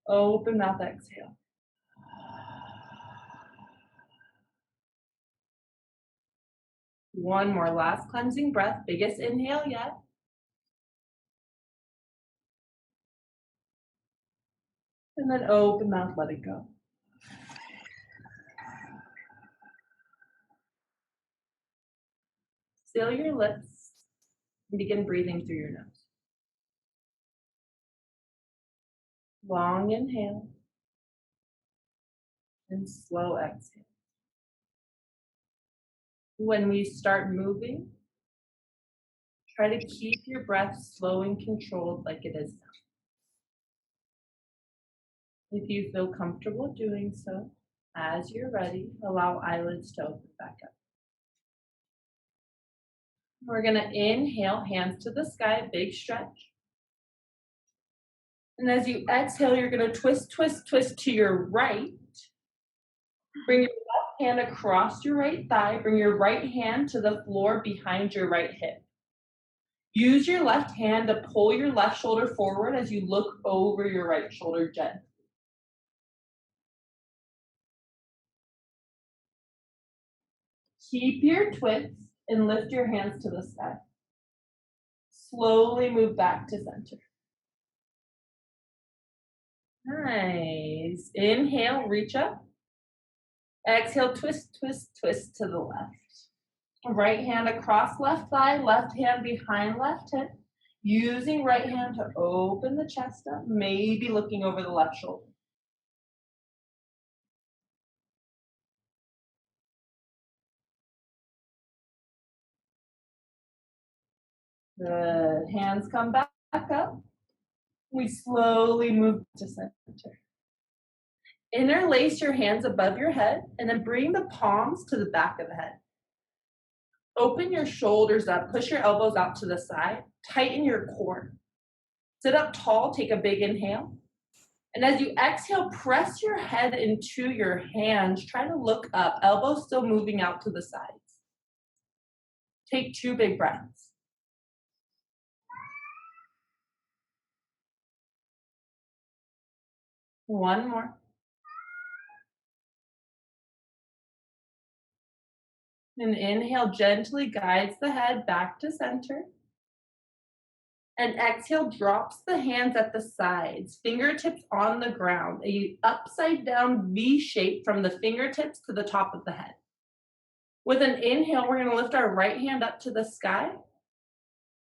Open mouth, exhale. One more last cleansing breath, biggest inhale yet. And then open mouth, let it go. Seal your lips and begin breathing through your nose. Long inhale and slow exhale. When we start moving, try to keep your breath slow and controlled like it is now. If you feel comfortable doing so, as you're ready, allow eyelids to open back up. We're going to inhale, hands to the sky, big stretch. And as you exhale, you're going to twist, twist, twist to your right. Bring your left hand across your right thigh. Bring your right hand to the floor behind your right hip. Use your left hand to pull your left shoulder forward as you look over your right shoulder gently. Keep your twist and lift your hands to the sky. Slowly move back to center. Nice. Inhale, reach up. Exhale, twist, twist, twist to the left. Right hand across left thigh, left hand behind left hip. Using right hand to open the chest up, maybe looking over the left shoulder. Good. Hands come back up. We slowly move to center. Interlace your hands above your head and then bring the palms to the back of the head. Open your shoulders up, push your elbows out to the side, tighten your core. Sit up tall, take a big inhale. And as you exhale, press your head into your hands. Try to look up, elbows still moving out to the sides. Take 2 big breaths. One more. And inhale gently guides the head back to center. And exhale drops the hands at the sides, fingertips on the ground, a upside down V shape from the fingertips to the top of the head. With an inhale, we're going to lift our right hand up to the sky.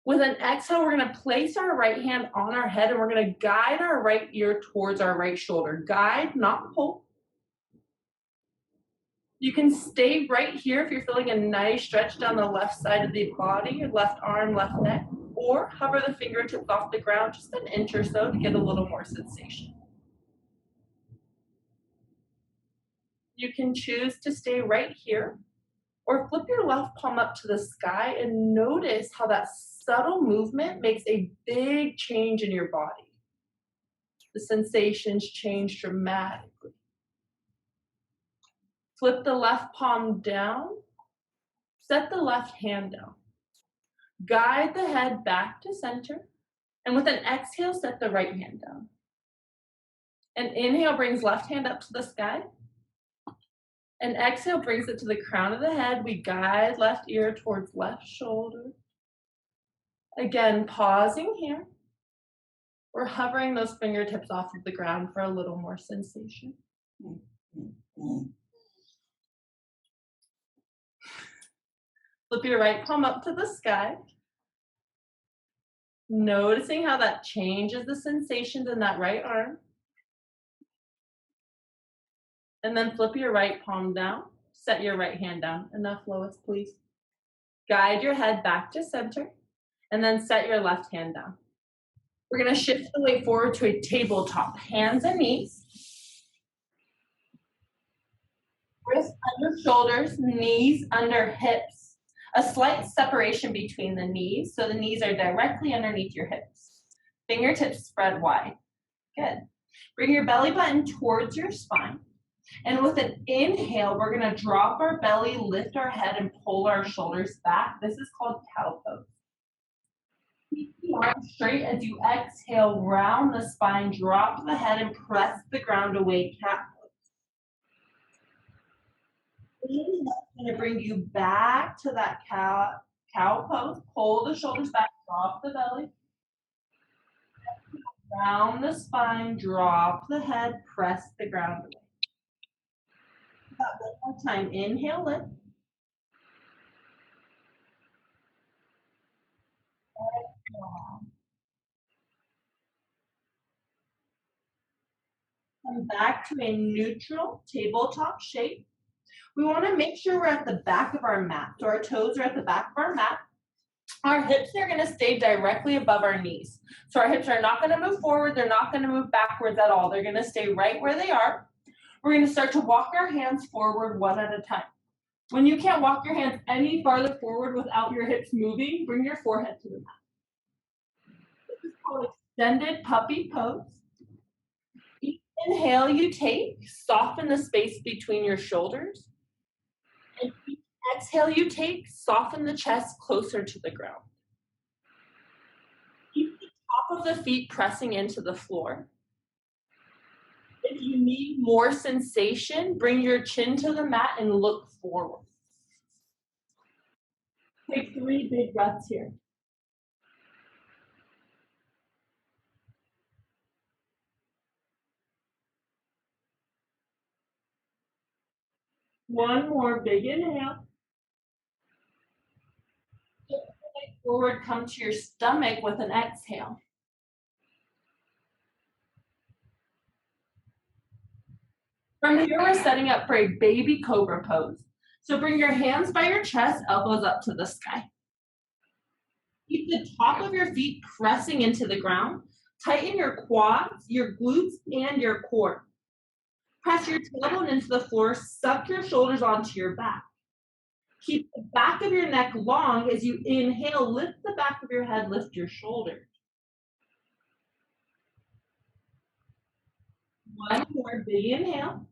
With an exhale, we're going to place our right hand on our head and we're going to guide our right ear towards our right shoulder. Guide, not pull. You can stay right here if you're feeling a nice stretch down the left side of the body, your left arm, left neck, or hover the fingertips off the ground just an inch or so to get a little more sensation. You can choose to stay right here or flip your left palm up to the sky and notice how that subtle movement makes a big change in your body. The sensations change dramatically. Flip the left palm down, set the left hand down. Guide the head back to center, and with an exhale, set the right hand down. An inhale brings left hand up to the sky. An exhale brings it to the crown of the head. We guide left ear towards left shoulder. Again, pausing here. We're hovering those fingertips off of the ground for a little more sensation. Flip your right palm up to the sky. Noticing how that changes the sensations in that right arm. And then flip your right palm down. Set your right hand down. Enough, Lois, please. Guide your head back to center. And then set your left hand down. We're going to shift the weight forward to a tabletop. Hands and knees. Wrists under shoulders, knees under hips. A slight separation between the knees, so the knees are directly underneath your hips. Fingertips spread wide. Good. Bring your belly button towards your spine. And with an inhale, we're going to drop our belly, lift our head, and pull our shoulders back. This is called cow pose. Keep the arms straight as you exhale, round the spine, drop the head, and press the ground away, cat pose. Inhale, it's going to bring you back to that cow pose. Pull the shoulders back, drop the belly. Round the spine, drop the head, press the ground away. One more time. Inhale, lift. Come back to a neutral tabletop shape. We want to make sure we're at the back of our mat. So our toes are at the back of our mat. Our hips are going to stay directly above our knees. So our hips are not going to move forward. They're not going to move backwards at all. They're going to stay right where they are. We're going to start to walk our hands forward one at a time. When you can't walk your hands any farther forward without your hips moving, bring your forehead to the mat. This is called extended puppy pose. Each inhale you take, soften the space between your shoulders. And each exhale you take, soften the chest closer to the ground. Keep the top of the feet pressing into the floor. If you need more sensation, bring your chin to the mat and look forward. Take 3 big breaths here. One more big inhale. Forward, come to your stomach with an exhale. From here, we're setting up for a baby cobra pose. So bring your hands by your chest, elbows up to the sky. Keep the top of your feet pressing into the ground. Tighten your quads, your glutes, and your core. Press your tailbone into the floor, suck your shoulders onto your back. Keep the back of your neck long. As you inhale, lift the back of your head, lift your shoulders. One more big inhale.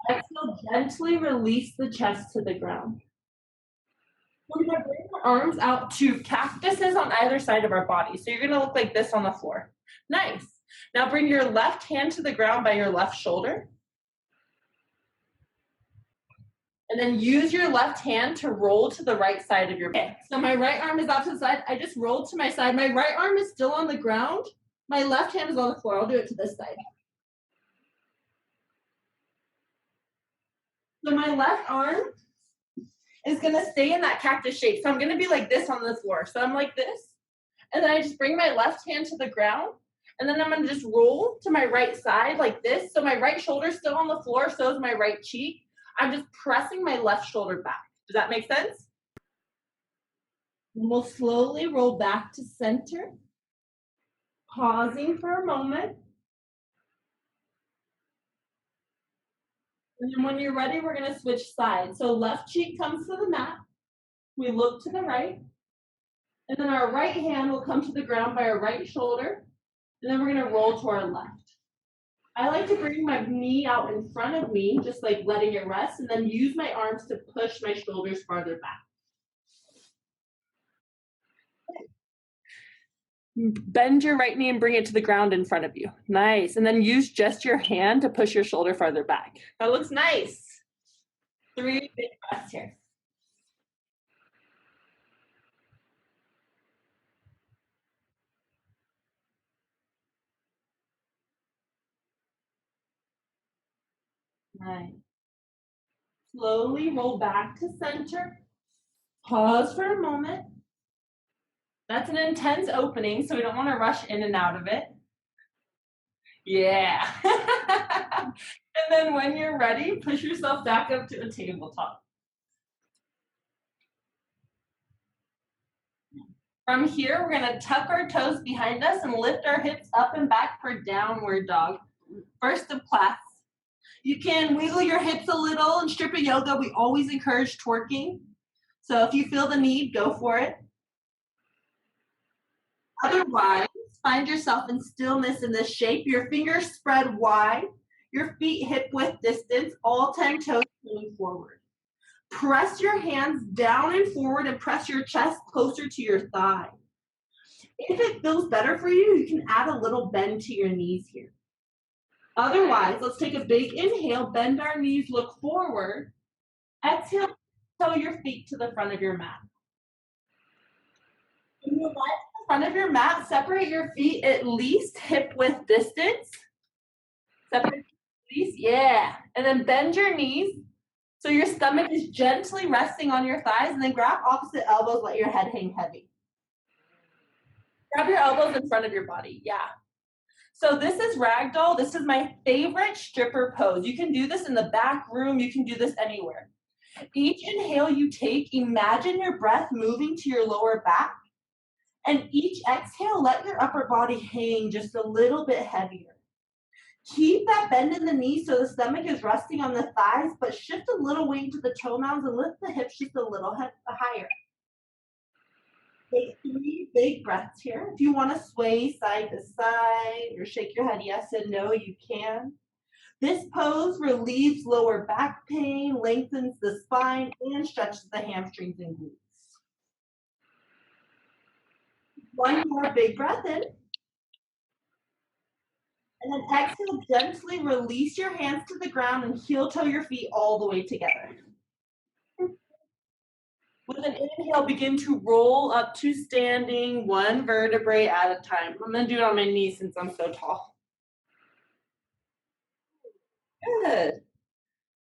Exhale, gently release the chest to the ground. We're going to bring our arms out to cactuses on either side of our body. So you're going to look like this on the floor. Nice. Now bring your left hand to the ground by your left shoulder. And then use your left hand to roll to the right side of your body. So my right arm is out to the side. I just rolled to my side. My right arm is still on the ground. My left hand is on the floor. I'll do it to this side. So my left arm is going to stay in that cactus shape. So I'm going to be like this on the floor. So I'm like this. And then I just bring my left hand to the ground. And then I'm going to just roll to my right side like this. So my right shoulder is still on the floor. So is my right cheek. I'm just pressing my left shoulder back. Does that make sense? And we'll slowly roll back to center. Pausing for a moment. And then when you're ready, we're going to switch sides. So left cheek comes to the mat. We look to the right. And then our right hand will come to the ground by our right shoulder. And then we're going to roll to our left. I like to bring my knee out in front of me, just like letting it rest, and then use my arms to push my shoulders farther back. Bend your right knee and bring it to the ground in front of you. Nice. And then use just your hand to push your shoulder farther back. That looks nice. 3 big breaths here. Nice. Slowly roll back to center. Pause for a moment. That's an intense opening, so we don't want to rush in and out of it. Yeah. And then when you're ready, push yourself back up to a tabletop. From here, we're going to tuck our toes behind us and lift our hips up and back for downward dog. First of class. You can wiggle your hips a little. In Strippayoga, we always encourage twerking. So if you feel the need, go for it. Otherwise, find yourself in stillness in this shape. Your fingers spread wide, your feet hip width distance, all 10 toes moving forward. Press your hands down and forward and press your chest closer to your thigh. If it feels better for you, you can add a little bend to your knees here. Otherwise, let's take a big inhale, bend our knees, look forward. Exhale, toe your feet to the front of your mat. When you lie to the front of your mat, separate your feet at least hip width distance. Separate feet, yeah. And then bend your knees so your stomach is gently resting on your thighs, and then grab opposite elbows, let your head hang heavy. Grab your elbows in front of your body, yeah. So this is ragdoll. This is my favorite stripper pose. You can do this in the back room. You can do this anywhere. Each inhale you take, imagine your breath moving to your lower back. And each exhale, let your upper body hang just a little bit heavier. Keep that bend in the knees so the stomach is resting on the thighs, but shift a little weight to the toe mounds and lift the hips just a little higher. Take 3 big breaths here. If you want to sway side to side or shake your head yes and no, you can. This pose relieves lower back pain, lengthens the spine, and stretches the hamstrings and glutes. One more big breath in. And then exhale, gently release your hands to the ground and heel toe your feet all the way together. With an inhale, begin to roll up to standing, 1 vertebrae at a time. I'm going to do it on my knees since I'm so tall. Good.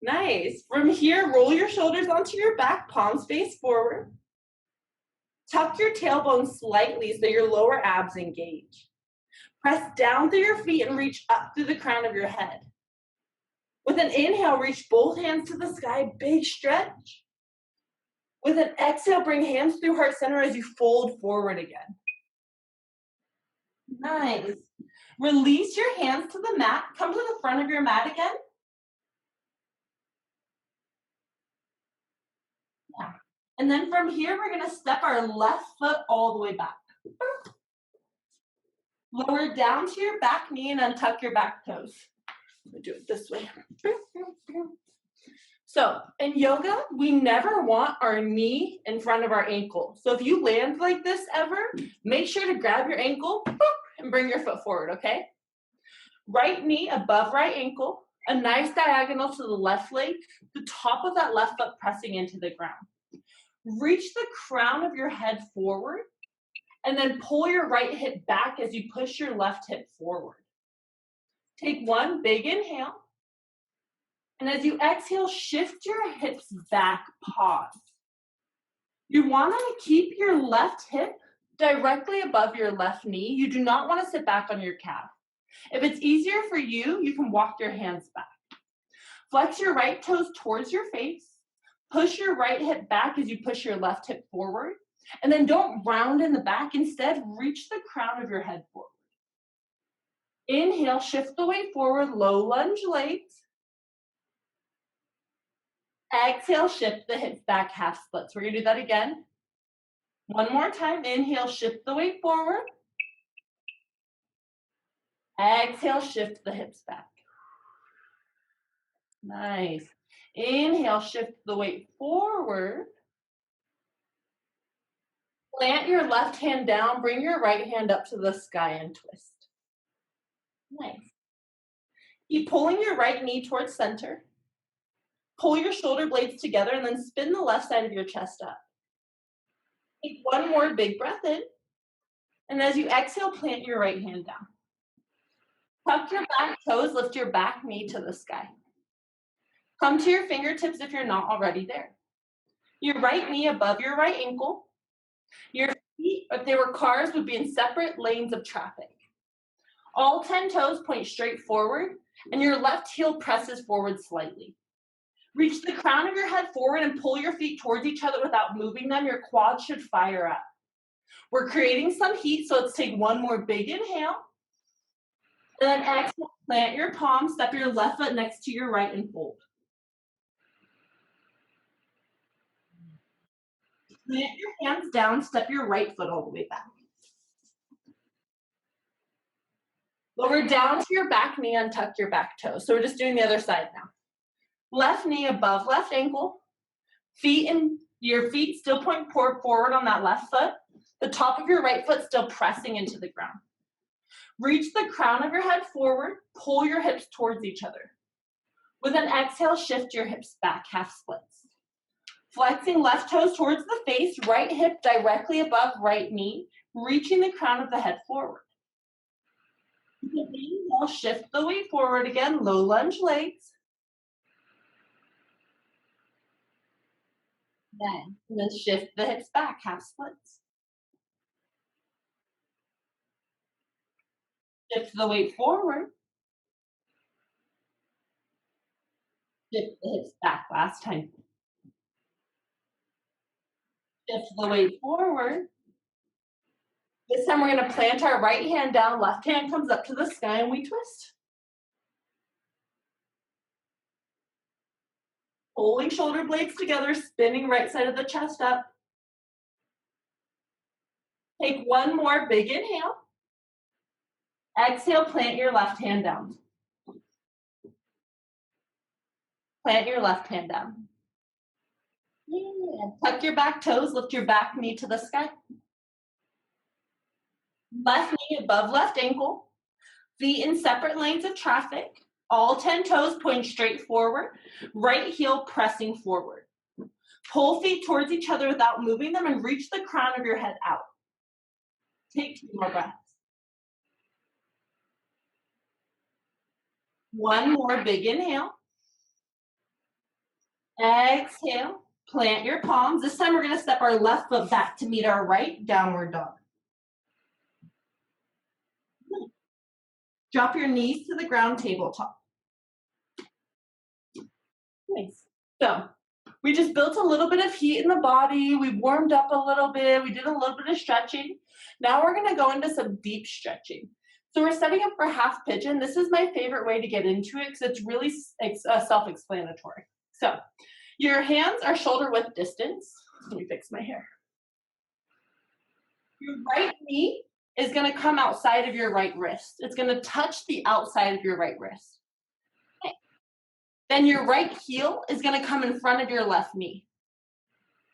Nice. From here, roll your shoulders onto your back, palms face forward. Tuck your tailbone slightly so your lower abs engage. Press down through your feet and reach up through the crown of your head. With an inhale, reach both hands to the sky, big stretch. With an exhale, bring hands through heart center as you fold forward again. Nice. Release your hands to the mat. Come to the front of your mat again. Yeah. And then from here, we're going to step our left foot all the way back. Lower down to your back knee and untuck your back toes. I'm going to do it this way. So in yoga, we never want our knee in front of our ankle. So if you land like this ever, make sure to grab your ankle and bring your foot forward, okay? Right knee above right ankle, a nice diagonal to the left leg, the top of that left foot pressing into the ground. Reach the crown of your head forward, and then pull your right hip back as you push your left hip forward. Take 1 big inhale. And as you exhale, shift your hips back, pause. You want to keep your left hip directly above your left knee. You do not want to sit back on your calf. If it's easier for you, you can walk your hands back. Flex your right toes towards your face. Push your right hip back as you push your left hip forward. And then don't round in the back. Instead, reach the crown of your head forward. Inhale, shift the weight forward, low lunge legs. Exhale, shift the hips back, half splits. We're going to do that again. One more time. Inhale, shift the weight forward. Exhale, shift the hips back. Nice. Inhale, shift the weight forward. Plant your left hand down. Bring your right hand up to the sky and twist. Nice. Keep pulling your right knee towards center. Pull your shoulder blades together and then spin the left side of your chest up. Take 1 more big breath in. And as you exhale, plant your right hand down. Tuck your back toes, lift your back knee to the sky. Come to your fingertips if you're not already there. Your right knee above your right ankle. Your feet, if they were cars, would be in separate lanes of traffic. All 10 toes point straight forward, and your left heel presses forward slightly. Reach the crown of your head forward and pull your feet towards each other without moving them. Your quads should fire up. We're creating some heat, so let's take 1 more big inhale. And then exhale, plant your palms, step your left foot next to your right and fold. Plant your hands down, step your right foot all the way back. Lower down to your back knee, untuck your back toe. So we're just doing the other side now. Left knee above left ankle. Your feet still point forward on that left foot. The top of your right foot still pressing into the ground. Reach the crown of your head forward, pull your hips towards each other. With an exhale, shift your hips back, half splits. Flexing left toes towards the face, right hip directly above right knee, reaching the crown of the head forward. Inhale, shift the weight forward again, low lunge legs. Then shift the hips back, half splits. Shift the weight forward. Shift the hips back, last time. Shift the weight forward. This time we're going to plant our right hand down, left hand comes up to the sky, and we twist. Pulling shoulder blades together, spinning right side of the chest up. Take one more big inhale. Exhale, plant your left hand down. Plant your left hand down. Yeah. Tuck your back toes, lift your back knee to the sky. Left knee above left ankle. Feet in separate lanes of traffic. All 10 toes pointing straight forward. Right heel pressing forward. Pull feet towards each other without moving them and reach the crown of your head out. Take 2 more breaths. One more big inhale. Exhale. Plant your palms. This time we're going to step our left foot back to meet our right, downward dog. Drop your knees to the ground, tabletop. Nice. So we just built a little bit of heat in the body. We warmed up a little bit. We did a little bit of stretching. Now we're going to go into some deep stretching. So we're setting up for half pigeon. This is my favorite way to get into it because it's really self-explanatory. So your hands are shoulder width distance. Let me fix my hair. Your right knee is going to come outside of your right wrist. It's going to touch the outside of your right wrist. Okay. Then your right heel is going to come in front of your left knee.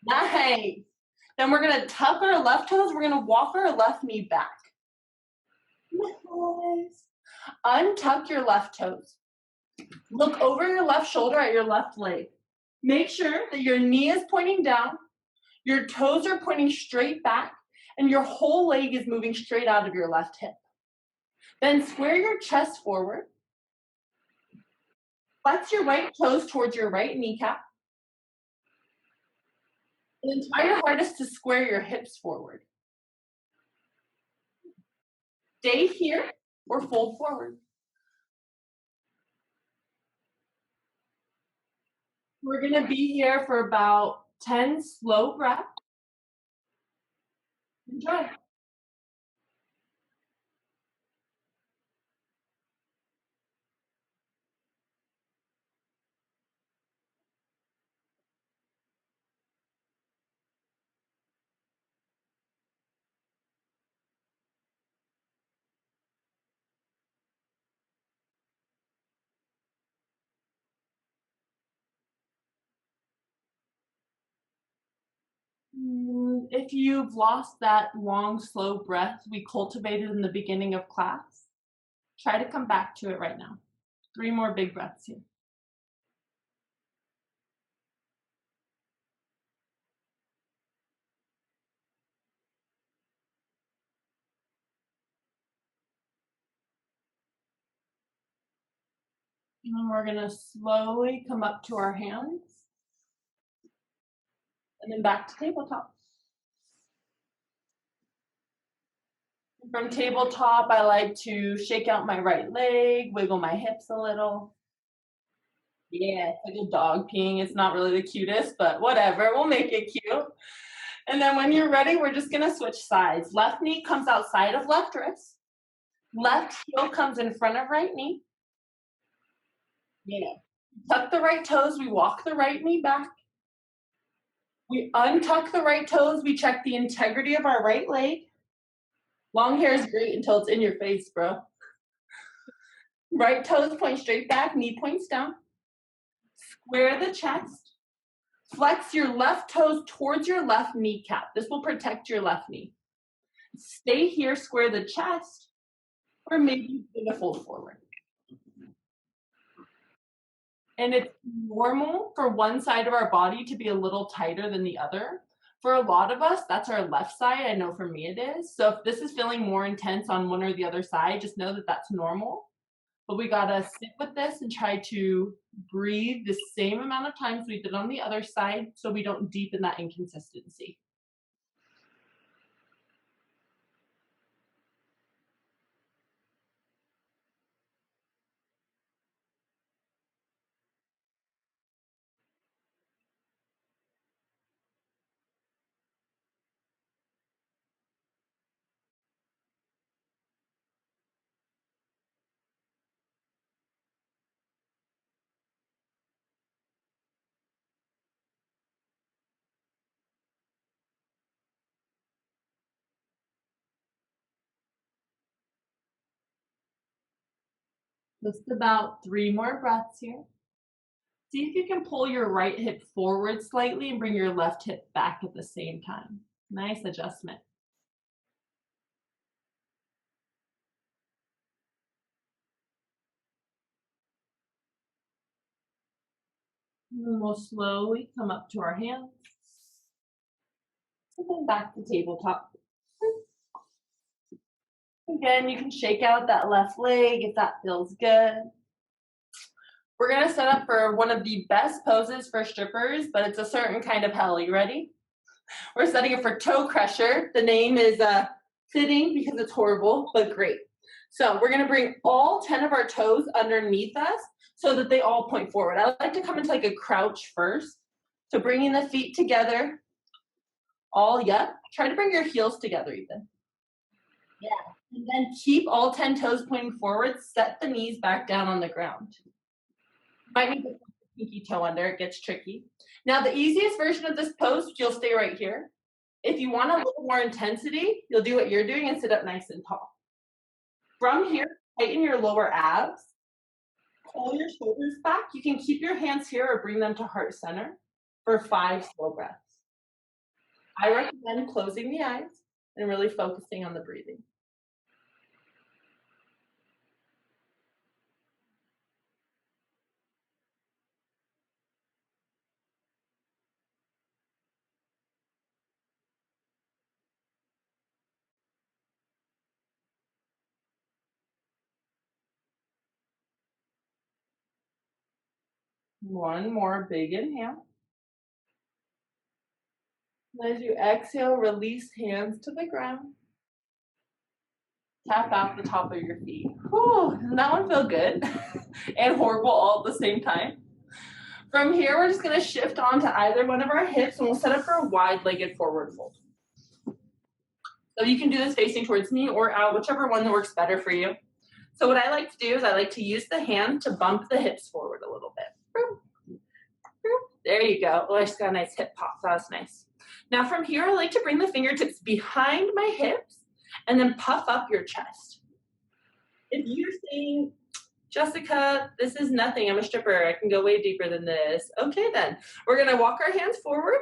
Nice. Then we're going to tuck our left toes. We're going to walk our left knee back. Nice. Untuck your left toes. Look over your left shoulder at your left leg. Make sure that your knee is pointing down, your toes are pointing straight back, and your whole leg is moving straight out of your left hip. Then square your chest forward. Flex your right toes towards your right kneecap. And then try your hardest to square your hips forward. Stay here or fold forward. We're going to be here for about 10 slow breaths. Enjoy. If you've lost that long, slow breath we cultivated in the beginning of class, try to come back to it right now. 3 more big breaths here. And then we're going to slowly come up to our hands. And then back to tabletop. From tabletop, I like to shake out my right leg, wiggle my hips a little. Yeah, it's like a dog peeing. It's not really the cutest, but whatever, we'll make it cute. And then when you're ready, we're just gonna switch sides. Left knee comes outside of left wrist. Left heel comes in front of right knee. Yeah. Tuck the right toes, we walk the right knee back. We untuck the right toes, we check the integrity of our right leg. Long hair is great until it's in your face, bro. Right toes point straight back, knee points down. Square the chest. Flex your left toes towards your left kneecap. This will protect your left knee. Stay here, square the chest. or maybe in a fold forward. And it's normal for one side of our body to be a little tighter than the other. For a lot of us, that's our left side. I know for me it is. So if this is feeling more intense on one or the other side, just know that that's normal. But we gotta sit with this and try to breathe the same amount of times we did on the other side so we don't deepen that inconsistency. Just about 3 more breaths here. See if you can pull your right hip forward slightly and bring your left hip back at the same time. Nice adjustment. And we'll slowly come up to our hands. And then back to tabletop. Again, you can shake out that left leg if that feels good. We're gonna set up for one of the best poses for strippers, but it's a certain kind of hell. You ready? We're setting it for toe crusher. The name is fitting because it's horrible, but great. So we're gonna bring all 10 of our toes underneath us so that they all point forward. I like to come into like a crouch first. So bringing the feet together, try to bring your heels together even. Yeah, and then keep all 10 toes pointing forward, set the knees back down on the ground. Might need to put the pinky toe under, it gets tricky. Now the easiest version of this pose, you'll stay right here. If you want a little more intensity, you'll do what you're doing and sit up nice and tall. From here, tighten your lower abs, pull your shoulders back. You can keep your hands here or bring them to heart center for 5 slow breaths. I recommend closing the eyes and really focusing on the breathing. One more big inhale. As you exhale, release hands to the ground. Tap out the top of your feet. Whew, doesn't that one feel good and horrible all at the same time? From here, we're just gonna shift onto either one of our hips and we'll set up for a wide-legged forward fold. So you can do this facing towards me or out, whichever one that works better for you. So what I like to do is I like to use the hand to bump the hips forward a little bit. There you go. Oh, I just got a nice hip pop. That was nice. Now from here, I like to bring the fingertips behind my hips and then puff up your chest. If you're saying, Jessica, this is nothing, I'm a stripper, I can go way deeper than this. Okay then, we're gonna walk our hands forward,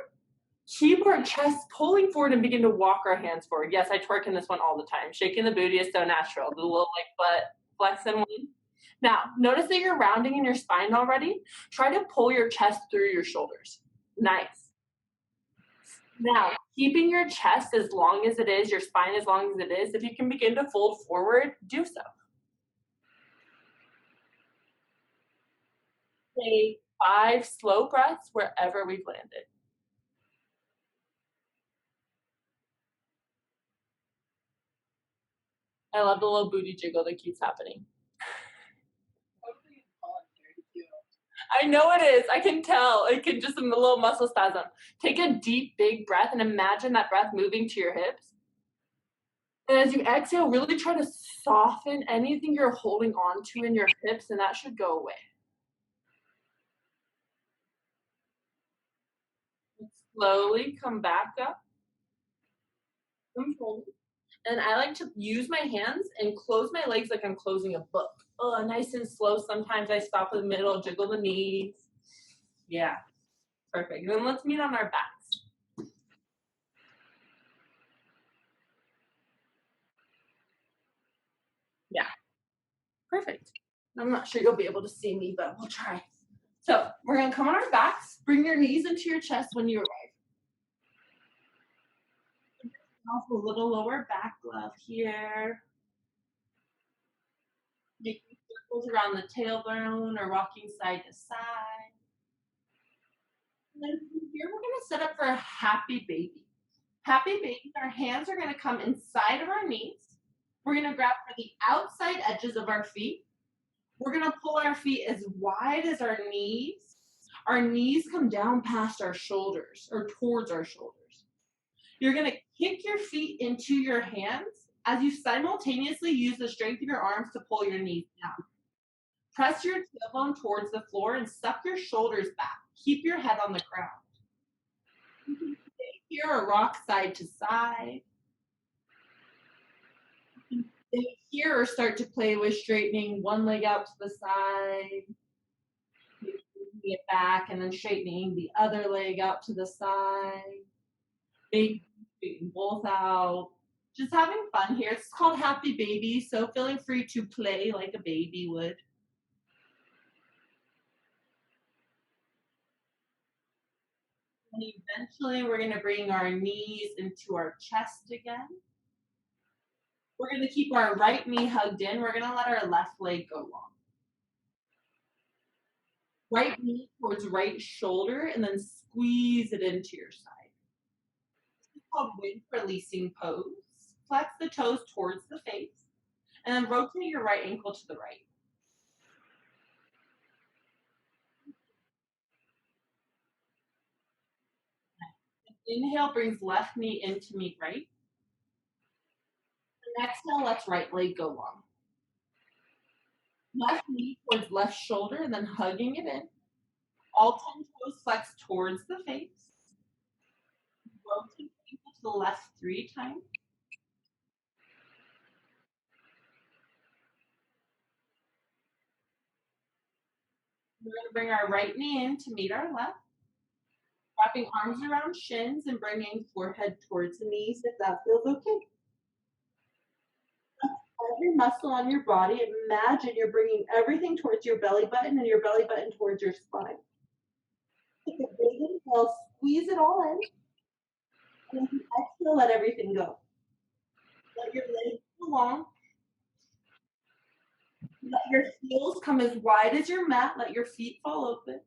keep our chest pulling forward and begin to walk our hands forward. Yes, I twerk in this one all the time. Shaking the booty is so natural. The little like butt flexing one. Now, notice that you're rounding in your spine already. Try to pull your chest through your shoulders. Nice. Now, keeping your chest as long as it is, your spine as long as it is, if you can begin to fold forward, do so. Take 5 slow breaths wherever we've landed. I love the little booty jiggle that keeps happening. I know it is. I can tell. It can just a little muscle spasm. Take a deep, big breath and imagine that breath moving to your hips. And as you exhale, really try to soften anything you're holding on to in your hips, and that should go away. Slowly come back up. And I like to use my hands and close my legs like I'm closing a book. Oh, nice and slow. Sometimes I stop in the middle, jiggle the knees. Yeah, perfect. And then let's meet on our backs. Yeah, perfect. I'm not sure you'll be able to see me, but we'll try. So we're gonna come on our backs, bring your knees into your chest when you arrive. Off a little lower back glove here. Making circles around the tailbone or rocking side to side. And then from here, we're gonna set up for a happy baby. Happy baby, our hands are gonna come inside of our knees. We're gonna grab for the outside edges of our feet. We're gonna pull our feet as wide as our knees. Our knees come down past our shoulders or towards our shoulders. You're gonna kick your feet into your hands as you simultaneously use the strength of your arms to pull your knees down. Press your tailbone towards the floor and suck your shoulders back. Keep your head on the ground. You can stay here or rock side to side. You can stay here or start to play with straightening one leg out to the side, maybe moving it back and then straightening the other leg out to the side. Maybe straighten both out. Just having fun here. It's called Happy Baby, so feeling free to play like a baby would. And eventually we're gonna bring our knees into our chest again. We're gonna keep our right knee hugged in. We're gonna let our left leg go long. Right knee towards right shoulder and then squeeze it into your side. This is called wind releasing pose. Flex the toes towards the face and then rotate your right ankle to the right. Inhale brings left knee in to meet right. And exhale lets right leg go long. Left knee towards left shoulder and then hugging it in. All 10 toes flex towards the face. Rotate the ankle to the left 3 times. We're going to bring our right knee in to meet our left. Wrapping arms around shins and bringing forehead towards the knees if that feels okay. Every muscle on your body, imagine you're bringing everything towards your belly button and your belly button towards your spine. Take a big inhale, squeeze it all in. And then exhale, let everything go. Let your legs go long. Let your heels come as wide as your mat. Let your feet fall open.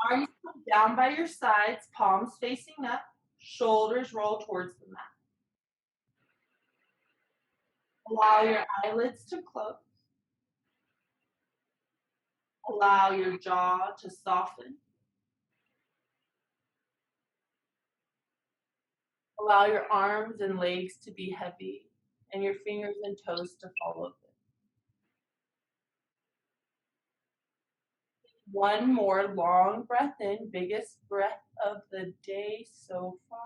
Arms come down by your sides, palms facing up, shoulders roll towards the mat. Allow your eyelids to close. Allow your jaw to soften. Allow your arms and legs to be heavy and your fingers and toes to fall open. One more long breath in, biggest breath of the day so far.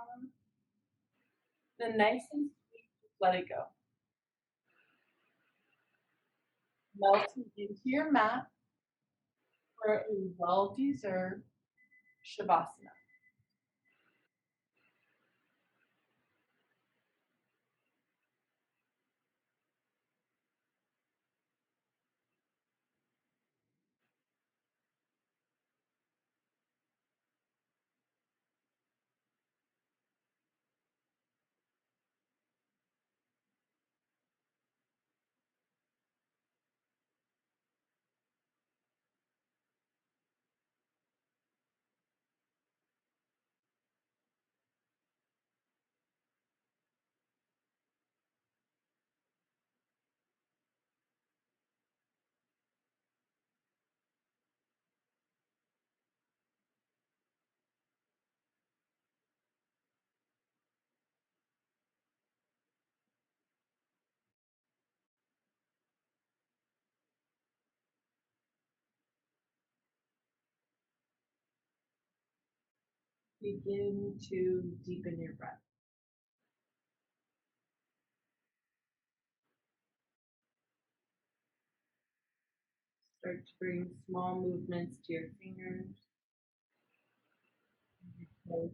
Then nice and sweet, let it go. Melting into your mat for a well-deserved Shavasana. Begin to deepen your breath. Start to bring small movements to your fingers, your toes.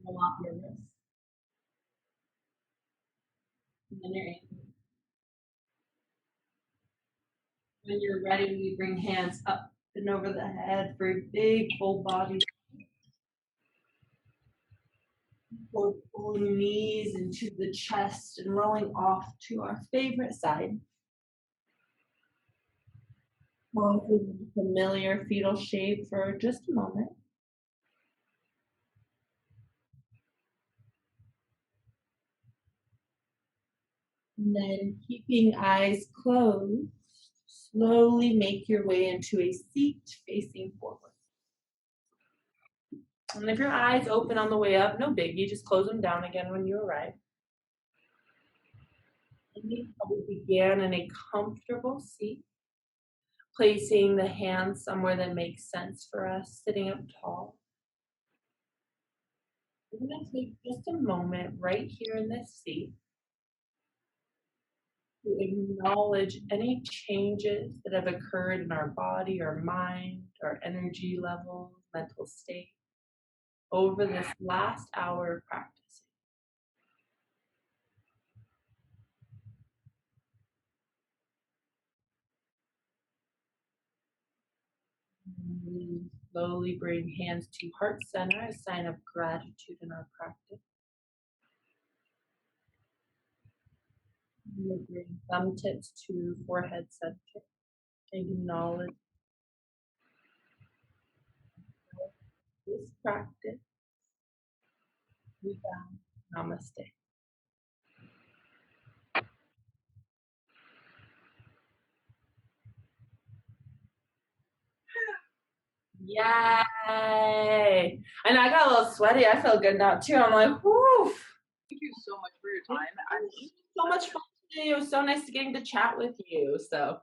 Roll out your wrists. and your ankles. When you're ready, we bring hands up and over the head for a big full body. Pulling knees into the chest and rolling off to our favorite side. Walk in the familiar fetal shape for just a moment. And then keeping eyes closed, slowly make your way into a seat facing forward. And if your eyes open on the way up, no biggie, just close them down again when you arrive. And we began in a comfortable seat, placing the hands somewhere that makes sense for us, sitting up tall. We're going to take just a moment right here in this seat to acknowledge any changes that have occurred in our body, our mind, our energy levels, mental state over this last hour of practicing. And we slowly bring hands to heart center, a sign of gratitude in our practice. We bring thumb tips to forehead center. Acknowledge this practice. We bow. Namaste. Yay! And I got a little sweaty. I feel good now too. I'm like, whoo! Thank you so much for your time. So much fun today. It was so nice getting to chat with you. So